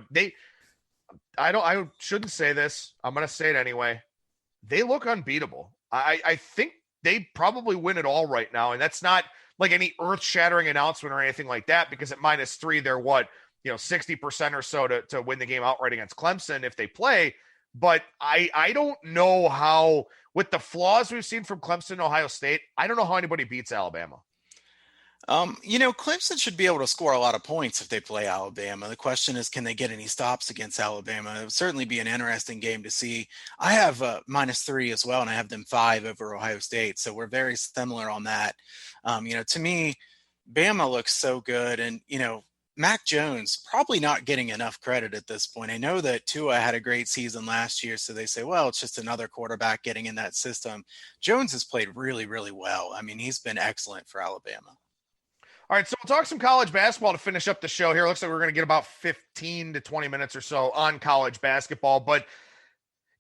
I shouldn't say this. I'm going to say it anyway. They look unbeatable. I think they probably win it all right now. And that's not like any earth-shattering announcement or anything like that, because at -3, they're 60% or so to win the game outright against Clemson if they play. But I don't know how, with the flaws we've seen from Clemson and Ohio State, I don't know how anybody beats Alabama. Clemson should be able to score a lot of points if they play Alabama. The question is, can they get any stops against Alabama? It would certainly be an interesting game to see. I have -3 as well, and I have them 5 over Ohio State. So we're very similar on that. To me, Bama looks so good. And, Mac Jones probably not getting enough credit at this point. I know that Tua had a great season last year, so they say, well, it's just another quarterback getting in that system. Jones has played really, really well. I mean, he's been excellent for Alabama. All right, so we'll talk some college basketball to finish up the show here. Looks like we're going to get about 15 to 20 minutes or so on college basketball. But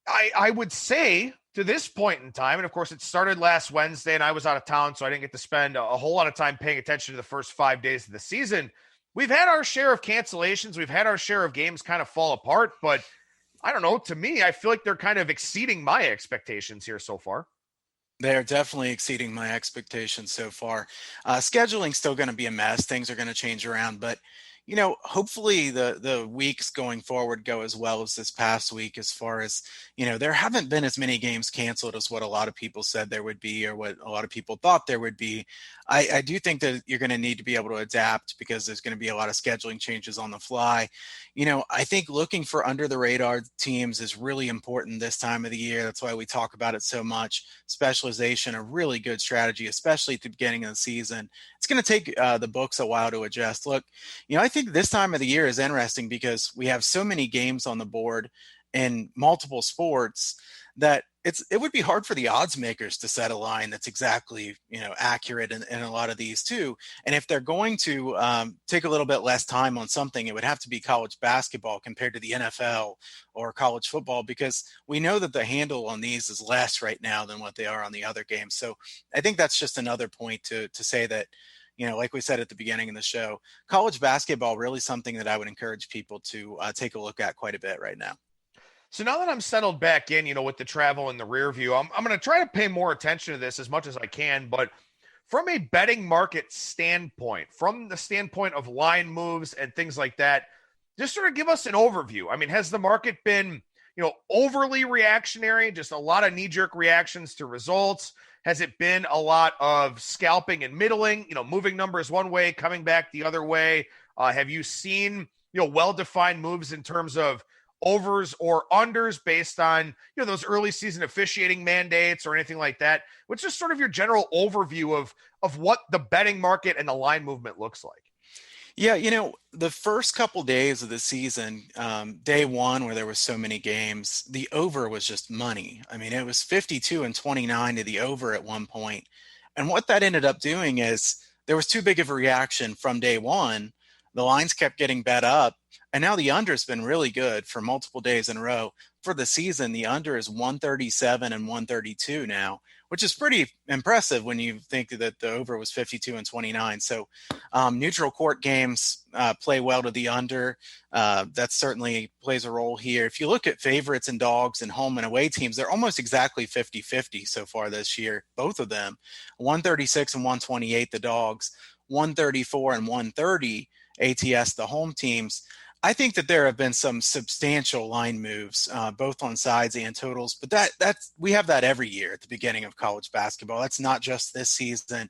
I would say to this point in time, and of course it started last Wednesday and I was out of town, so I didn't get to spend a whole lot of time paying attention to the first 5 days of the season. We've had our share of cancellations. We've had our share of games kind of fall apart. But I don't know. To me, I feel like they're kind of exceeding my expectations here so far. They are definitely exceeding my expectations so far. Scheduling's still going to be a mess. Things are going to change around, but hopefully the weeks going forward go as well as this past week, as far as, there haven't been as many games canceled as what a lot of people said there would be, or what a lot of people thought there would be. I do think that you're going to need to be able to adapt, because there's going to be a lot of scheduling changes on the fly. I think looking for under the radar teams is really important this time of the year. That's why we talk about it so much. Specialization, a really good strategy, especially at the beginning of the season. It's going to take the books a while to adjust. Look, I think this time of the year is interesting because we have so many games on the board in multiple sports that it would be hard for the odds makers to set a line that's exactly, accurate in a lot of these too. And if they're going to take a little bit less time on something, it would have to be college basketball compared to the NFL or college football, because we know that the handle on these is less right now than what they are on the other games. So I think that's just another point to say that, like we said at the beginning of the show, college basketball really something that I would encourage people to take a look at quite a bit right now. So now that I'm settled back in, with the travel in the rear view, I'm going to try to pay more attention to this as much as I can. But from a betting market standpoint, from the standpoint of line moves and things like that, just sort of give us an overview. I mean, has the market been, overly reactionary, just a lot of knee-jerk reactions to results? Has it been a lot of scalping and middling, moving numbers one way, coming back the other way? Have you seen, well-defined moves in terms of overs or unders based on, those early season officiating mandates or anything like that? What's just sort of your general overview of what the betting market and the line movement looks like? Yeah, the first couple days of the season, day one, where there were so many games, the over was just money. I mean, it was 52-29 to the over at one point. And what that ended up doing is there was too big of a reaction from day one the lines kept getting bet up, and now the under's been really good for multiple days in a row. For the season, the under is 137 and 132 now, which is pretty impressive when you think that the over was 52 and 29. So neutral court games play well to the under. That certainly plays a role here. If you look at favorites and dogs and home and away teams, they're almost exactly 50-50 so far this year, both of them. 136 and 128, the dogs, 134 and 130, ATS, the home teams. I think that there have been some substantial line moves, both on sides and totals, but that's we have that every year at the beginning of college basketball. That's not just this season.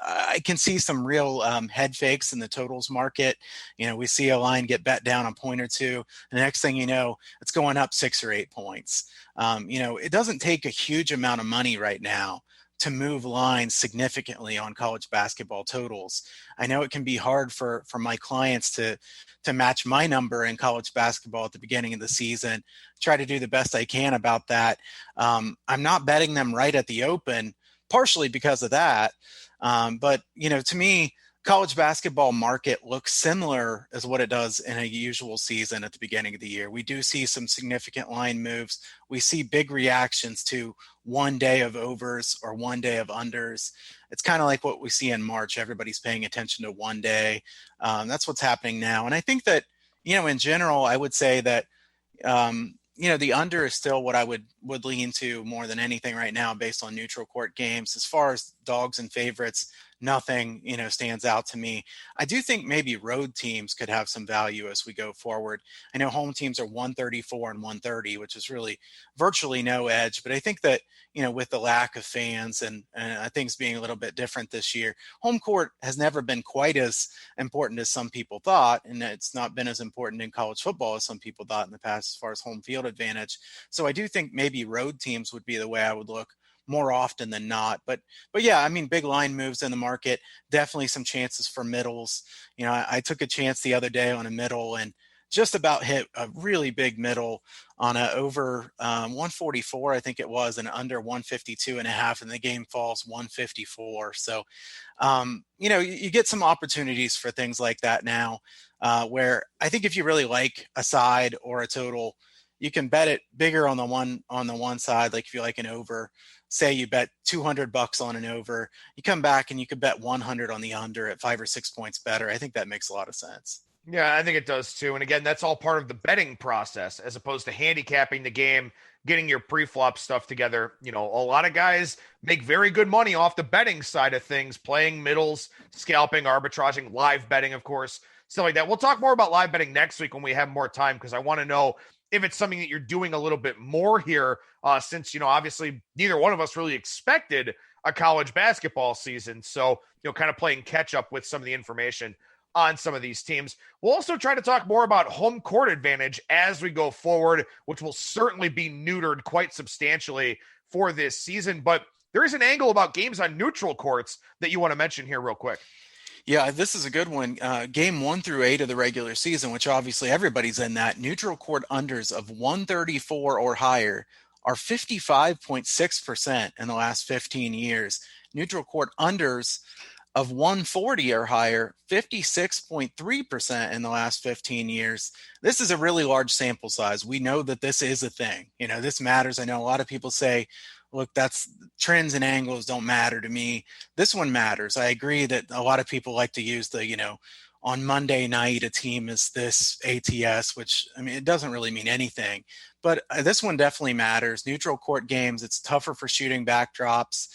I can see some real head fakes in the totals market. We see a line get bet down a point or two. The next thing you know, it's going up 6 or 8 points. It doesn't take a huge amount of money right now to move lines significantly on college basketball totals. I know it can be hard for my clients to match my number in college basketball at the beginning of the season. Try to do the best I can about that. I'm not betting them right at the open, partially because of that. But to me, college basketball market looks similar as what it does in a usual season at the beginning of the year. We do see some significant line moves. We see big reactions to one day of overs or one day of unders. It's kind of like what we see in March. Everybody's paying attention to one day. That's what's happening now. And I think that, in general, I would say that, the under is still what I would lean to more than anything right now based on neutral court games. As far as dogs and favorites, nothing, stands out to me. I do think maybe road teams could have some value as we go forward. I know home teams are 134 and 130, which is really virtually no edge. But I think that, with the lack of fans and things being a little bit different this year, home court has never been quite as important as some people thought. And it's not been as important in college football as some people thought in the past as far as home field advantage. So I do think maybe road teams would be the way I would look more often than not. But yeah, big line moves in the market, definitely some chances for middles. I took a chance the other day on a middle and just about hit a really big middle on a over 144, I think it was, and under 152.5, and the game falls 154. So, you get some opportunities for things like that now, where I think if you really like a side or a total, you can bet it bigger on the one side. Like if you like an over, say you bet $200 on an over, you come back and you could bet 100 on the under at 5 or 6 points better. I think that makes a lot of sense. Yeah, I think it does too. And again, that's all part of the betting process as opposed to handicapping the game, getting your pre-flop stuff together. A lot of guys make very good money off the betting side of things, playing middles, scalping, arbitraging, live betting, of course, stuff like that. We'll talk more about live betting next week when we have more time, because I want to know if it's something that you're doing a little bit more here, since, obviously neither one of us really expected a college basketball season. So, kind of playing catch up with some of the information on some of these teams. We'll also try to talk more about home court advantage as we go forward, which will certainly be neutered quite substantially for this season. But there is an angle about games on neutral courts that you want to mention here real quick. Yeah, this is a good one. Game 1 through 8 of the regular season, which obviously everybody's in that. Neutral court unders of 134 or higher are 55.6% in the last 15 years. Neutral court unders of 140 or higher, 56.3% in the last 15 years. This is a really large sample size. We know that this is a thing. This matters. I know a lot of people say, look, that's trends and angles don't matter to me. This one matters. I agree that a lot of people like to use the, on Monday night, a team is this ATS, which, it doesn't really mean anything. But this one definitely matters. Neutral court games, it's tougher for shooting backdrops.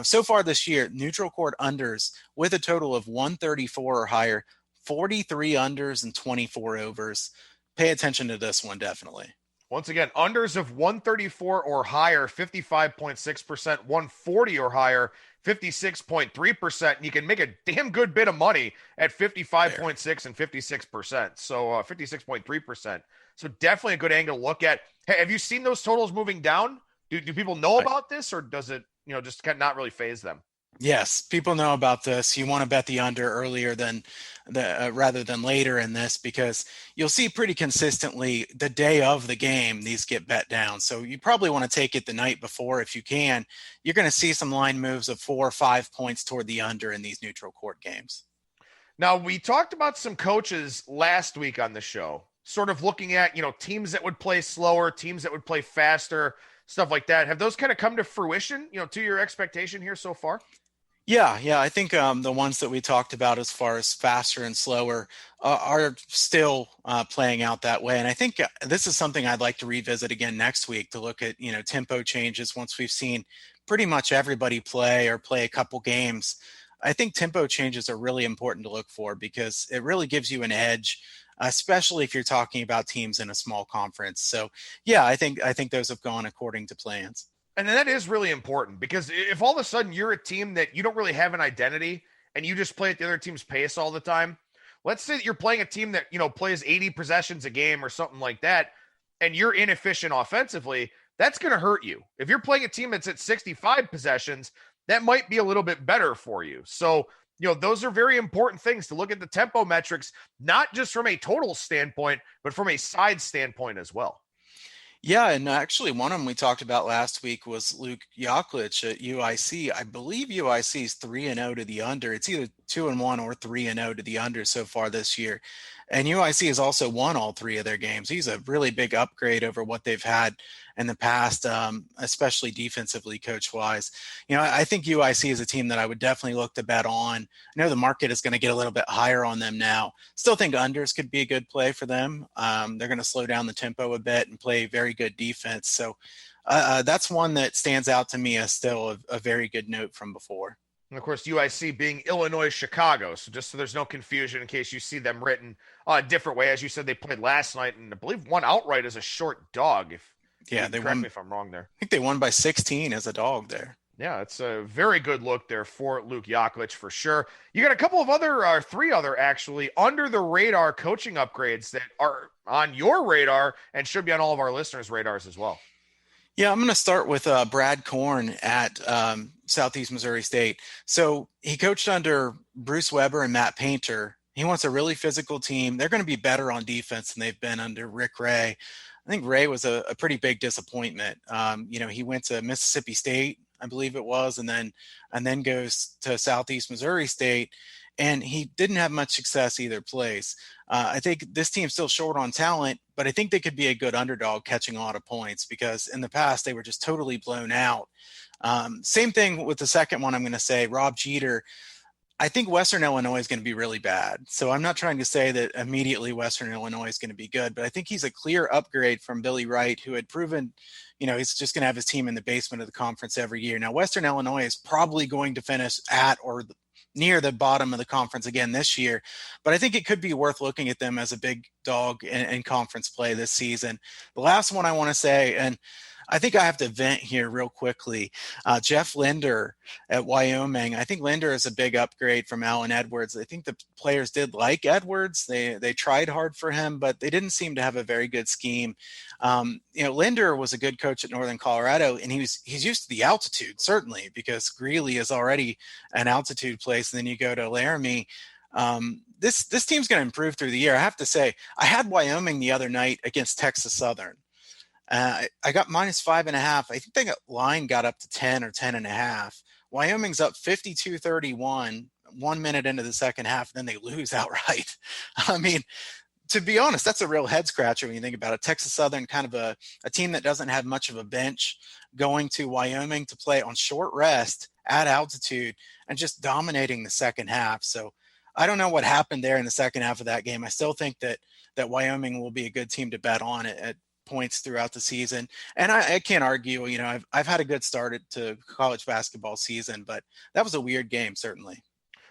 So far this year, neutral court unders with a total of 134 or higher, 43 unders and 24 overs. Pay attention to this one, definitely. Once again, unders of 134 or higher, 55.6%, 140 or higher, 56.3%. You can make a damn good bit of money at 55.6 and 56%. So 56.3%. So definitely a good angle to look at. Hey, have you seen those totals moving down? Do people know about this, or does it, just not really phase them? Yes, people know about this. You want to bet the under earlier than rather than later in this, because you'll see pretty consistently the day of the game, these get bet down. So you probably want to take it the night before if you can. You're going to see some line moves of 4 or 5 points toward the under in these neutral court games. Now, we talked about some coaches last week on the show, sort of looking at, teams that would play slower, teams that would play faster, stuff like that. Have those kind of come to fruition, to your expectation here so far? Yeah. I think the ones that we talked about as far as faster and slower are still playing out that way. And I think this is something I'd like to revisit again next week to look at, tempo changes once we've seen pretty much everybody play or play a couple games. I think tempo changes are really important to look for because it really gives you an edge, especially if you're talking about teams in a small conference. So, yeah, I think those have gone according to plans. And then that is really important because if all of a sudden you're a team that you don't really have an identity and you just play at the other team's pace all the time, let's say that you're playing a team that, plays 80 possessions a game or something like that, and you're inefficient offensively, that's going to hurt you. If you're playing a team that's at 65 possessions, that might be a little bit better for you. So, those are very important things to look at the tempo metrics, not just from a total standpoint, but from a side standpoint as well. Yeah, and actually one of them we talked about last week was Luke Yaklich at UIC. I believe UIC is 3-0 to the under. It's either 2-1 or 3-0 to the under so far this year. And UIC has also won all three of their games. He's a really big upgrade over what they've had in the past, especially defensively, coach-wise. I think UIC is a team that I would definitely look to bet on. I know the market is going to get a little bit higher on them now. Still think unders could be a good play for them. They're going to slow down the tempo a bit and play very good defense. So that's one that stands out to me as still a very good note from before. And of course, UIC being Illinois, Chicago. So just so there's no confusion in case you see them written a different way. As you said, they played last night and I believe won outright as a short dog. They correct won. me if I'm wrong there. I think they won by 16 as a dog there. Yeah, it's a very good look there for Luke Yaklich for sure. You got a couple of other, three other actually, under the radar coaching upgrades that are on your radar and should be on all of our listeners' radars as well. Yeah, I'm going to start with Brad Korn at Southeast Missouri State. So he coached under Bruce Weber and Matt Painter. He wants a really physical team. They're going to be better on defense than they've been under Rick Ray. I think Ray was a pretty big disappointment. He went to Mississippi State, I believe it was, and then goes to Southeast Missouri State, and he didn't have much success either place. I think this team's still short on talent, but I think they could be a good underdog catching a lot of points because in the past they were just totally blown out. Same thing with the second one I'm going to say, Rob Jeter. I think Western Illinois is going to be really bad. So I'm not trying to say that immediately Western Illinois is going to be good, but I think he's a clear upgrade from Billy Wright, who had proven, he's just going to have his team in the basement of the conference every year. Now, Western Illinois is probably going to finish at or near the bottom of the conference again this year, but I think it could be worth looking at them as a big dog in conference play this season. The last one I want to say, and I think I have to vent here real quickly. Jeff Linder at Wyoming. I think Linder is a big upgrade from Alan Edwards. I think the players did like Edwards. They tried hard for him, but they didn't seem to have a very good scheme. Linder was a good coach at Northern Colorado, and he's used to the altitude, certainly, because Greeley is already an altitude place. And then you go to Laramie. This team's going to improve through the year. I have to say, I had Wyoming the other night against Texas Southern. I got -5.5. I think the line got up to 10 or 10.5. Wyoming's up 52-31, 1 minute into the second half, and then they lose outright. I mean, to be honest, that's a real head scratcher when you think about it. Texas Southern, kind of a team that doesn't have much of a bench, going to Wyoming to play on short rest at altitude and just dominating the second half. So I don't know what happened there in the second half of that game. I still think that Wyoming will be a good team to bet on at points throughout the season. And I can't argue, I've had a good start to college basketball season, but that was a weird game, certainly.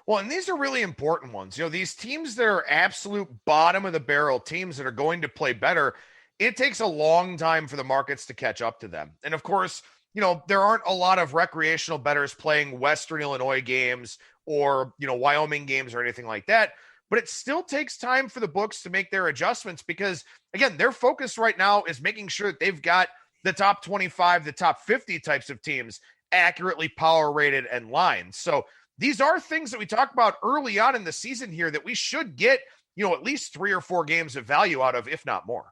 Well, and these are really important ones. These teams that are absolute bottom of the barrel teams that are going to play better, it takes a long time for the markets to catch up to them. And of course, there aren't a lot of recreational bettors playing Western Illinois games or, Wyoming games or anything like that. But it still takes time for the books to make their adjustments because, again, their focus right now is making sure that they've got the top 25, the top 50 types of teams accurately power rated and lined. So these are things that we talk about early on in the season here that we should get, at least 3 or 4 games of value out of, if not more.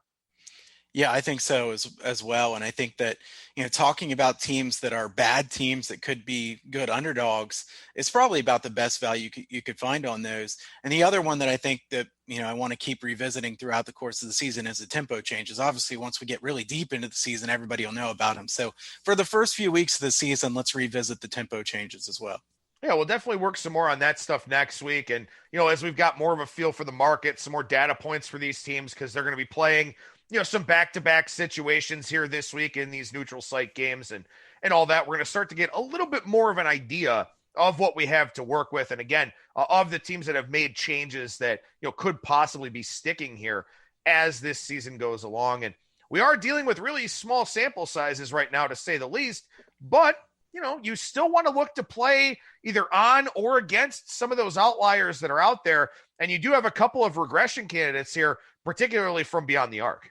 Yeah, I think so as well. And I think that, talking about teams that are bad teams that could be good underdogs is probably about the best value you could find on those. And the other one that I think that, I want to keep revisiting throughout the course of the season is the tempo changes. Obviously, once we get really deep into the season, everybody will know about them. So for the first few weeks of the season, let's revisit the tempo changes as well. Yeah, we'll definitely work some more on that stuff next week. And, as we've got more of a feel for the market, some more data points for these teams, because they're going to be playing, some back-to-back situations here this week in these neutral site games and all that. We're going to start to get a little bit more of an idea of what we have to work with. And again, of the teams that have made changes that, could possibly be sticking here as this season goes along. And we are dealing with really small sample sizes right now, to say the least, but you still want to look to play either on or against some of those outliers that are out there. And you do have a couple of regression candidates here, particularly from beyond the arc.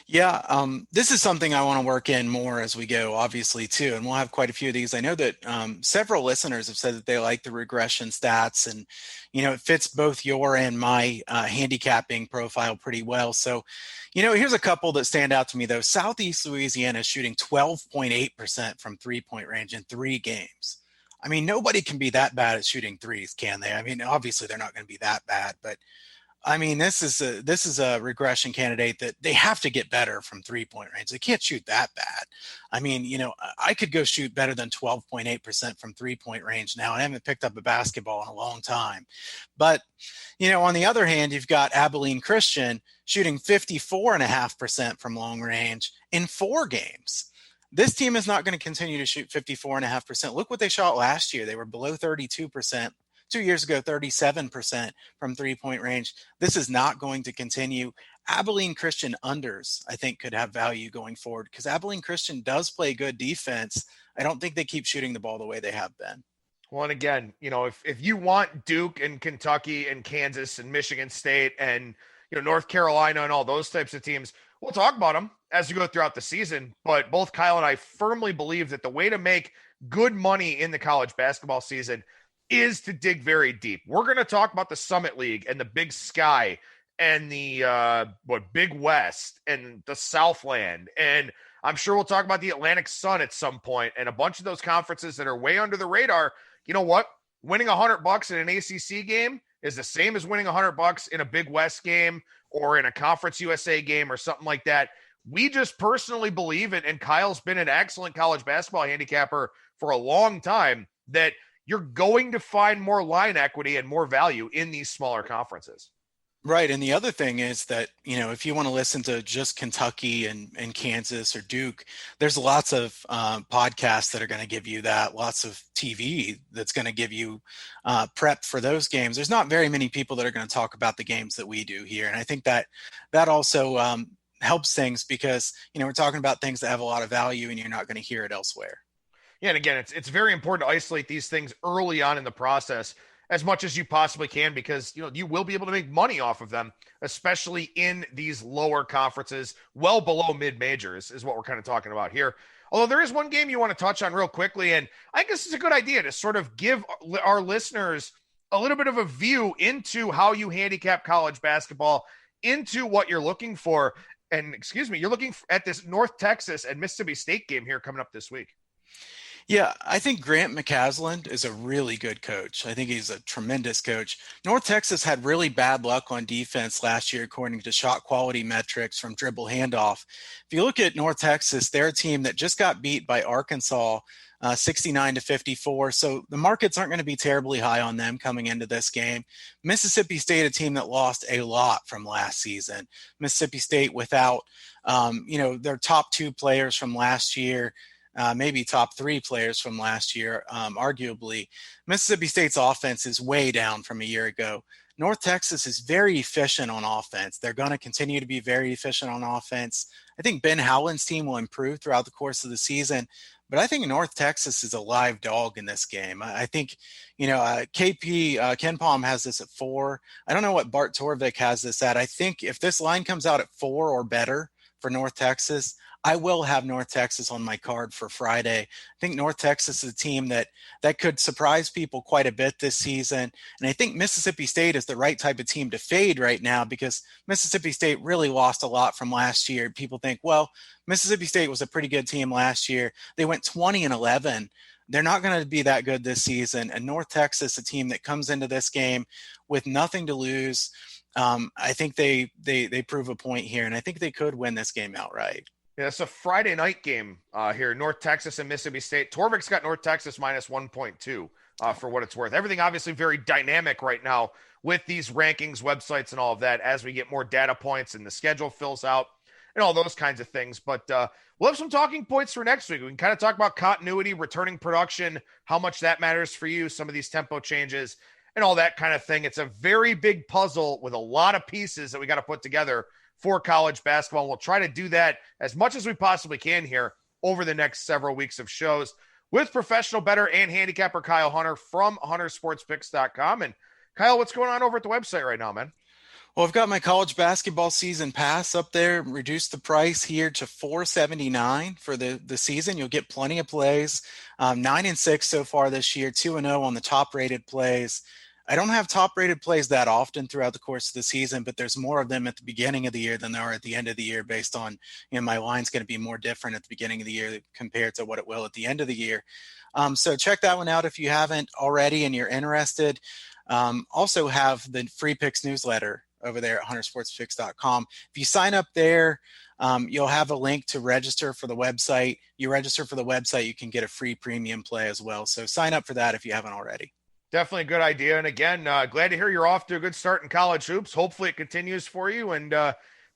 Yeah, this is something I want to work in more as we go, obviously, too. And we'll have quite a few of these. I know that several listeners have said that they like the regression stats, and, it fits both your and my handicapping profile pretty well. So, here's a couple that stand out to me, though. Southeast Louisiana is shooting 12.8% from three-point range in 3 games. I mean, nobody can be that bad at shooting threes, can they? I mean, obviously, they're not going to be that bad, but I mean, this is a regression candidate that they have to get better from 3-point range. They can't shoot that bad. I mean, I could go shoot better than 12.8% from 3-point range now. I haven't picked up a basketball in a long time. But, on the other hand, you've got Abilene Christian shooting 54.5% from long range in 4 games. This team is not going to continue to shoot 54.5%. Look what they shot last year. They were below 32%. 2 years ago, 37% from 3-point range. This is not going to continue. Abilene Christian unders, I think, could have value going forward because Abilene Christian does play good defense. I don't think they keep shooting the ball the way they have been. Well, and again, if you want Duke and Kentucky and Kansas and Michigan State and, North Carolina and all those types of teams, we'll talk about them as we go throughout the season. But both Kyle and I firmly believe that the way to make good money in the college basketball season is to dig very deep. We're going to talk about the Summit League and the Big Sky and the Big West and the Southland. And I'm sure we'll talk about the Atlantic Sun at some point and a bunch of those conferences that are way under the radar. You know what? Winning $100 in an ACC game is the same as winning $100 in a Big West game or in a Conference USA game or something like that. We just personally believe it, and Kyle's been an excellent college basketball handicapper for a long time, that you're going to find more line equity and more value in these smaller conferences. Right. And the other thing is that, if you want to listen to just Kentucky and Kansas or Duke, there's lots of podcasts that are going to give you that, lots of TV that's going to give you prep for those games. There's not very many people that are going to talk about the games that we do here. And I think that also helps things because, we're talking about things that have a lot of value and you're not going to hear it elsewhere. Yeah, and again, it's very important to isolate these things early on in the process as much as you possibly can because, you will be able to make money off of them, especially in these lower conferences, well below mid-majors is what we're kind of talking about here. Although there is one game you want to touch on real quickly, and I guess it's a good idea to sort of give our listeners a little bit of a view into how you handicap college basketball, into what you're looking for. And, you're looking at this North Texas and Mississippi State game here coming up this week. Yeah, I think Grant McCasland is a really good coach. I think he's a tremendous coach. North Texas had really bad luck on defense last year, according to shot quality metrics from dribble handoff. If you look at North Texas, they're a team that just got beat by Arkansas 69-54. So the markets aren't going to be terribly high on them coming into this game. Mississippi State, a team that lost a lot from last season. Mississippi State without, their top 2 players from last year, maybe top 3 players from last year, arguably. Mississippi State's offense is way down from a year ago. North Texas is very efficient on offense. They're going to continue to be very efficient on offense. I think Ben Howland's team will improve throughout the course of the season, but I think North Texas is a live dog in this game. I think, Ken Palm has this at 4. I don't know what Bart Torvik has this at. I think if this line comes out at 4 or better, for North Texas. I will have North Texas on my card for Friday. I think North Texas is a team that could surprise people quite a bit this season. And I think Mississippi State is the right type of team to fade right now because Mississippi State really lost a lot from last year. People think, well, Mississippi State was a pretty good team last year. They went 20-11. They're not going to be that good this season. And North Texas, a team that comes into this game with nothing to lose, I think they prove a point here, and I think they could win this game outright. Yeah, it's a Friday night game here. North Texas and Mississippi State. Torvik's got North Texas minus 1.2 for what it's worth. Everything obviously very dynamic right now with these rankings, websites, and all of that as we get more data points and the schedule fills out and all those kinds of things. But we'll have some talking points for next week. We can kind of talk about continuity, returning production, how much that matters for you, some of these tempo changes, and all that kind of thing. It's a very big puzzle with a lot of pieces that we got to put together for college basketball. We'll try to do that as much as we possibly can here over the next several weeks of shows with professional bettor and handicapper Kyle Hunter from huntersportspicks.com. And Kyle, what's going on over at the website right now, man? Well, I've got my college basketball season pass up there, reduced the price here to $4.79 for the season. You'll get plenty of plays, 9-6 so far this year, 2-0 on the top rated plays. I don't have top rated plays that often throughout the course of the season, but there's more of them at the beginning of the year than there are at the end of the year based on, my line's going to be more different at the beginning of the year compared to what it will at the end of the year. So check that one out if you haven't already and you're interested. Also have the free picks newsletter over there at huntersportspicks.com. If you sign up there, you'll have a link to register for the website. You register for the website, you can get a free premium play as well. So sign up for that if you haven't already. Definitely a good idea. And again, glad to hear you're off to a good start in college hoops. Hopefully it continues for you, and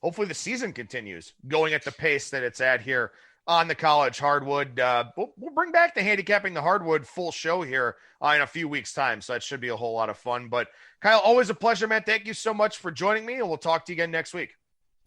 hopefully the season continues going at the pace that it's at here on the college hardwood. We'll bring back the handicapping the hardwood full show here in a few weeks' time, so that should be a whole lot of fun. But Kyle, always a pleasure, man. Thank you so much for joining me, and we'll talk to you again next week.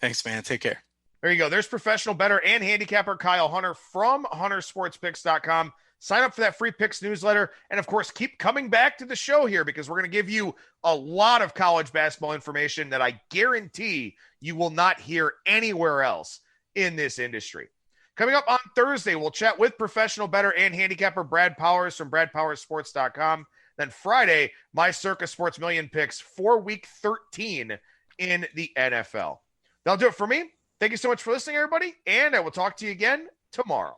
Thanks, man. Take care. There you go. There's professional bettor and handicapper Kyle Hunter from huntersportspicks.com. Sign up for that free picks newsletter. And, of course, keep coming back to the show here because we're going to give you a lot of college basketball information that I guarantee you will not hear anywhere else in this industry. Coming up on Thursday, we'll chat with professional bettor and handicapper Brad Powers from bradpowersports.com. Then Friday, my Circa Sports Million picks for Week 13 in the NFL. That'll do it for me. Thank you so much for listening, everybody, and I will talk to you again tomorrow.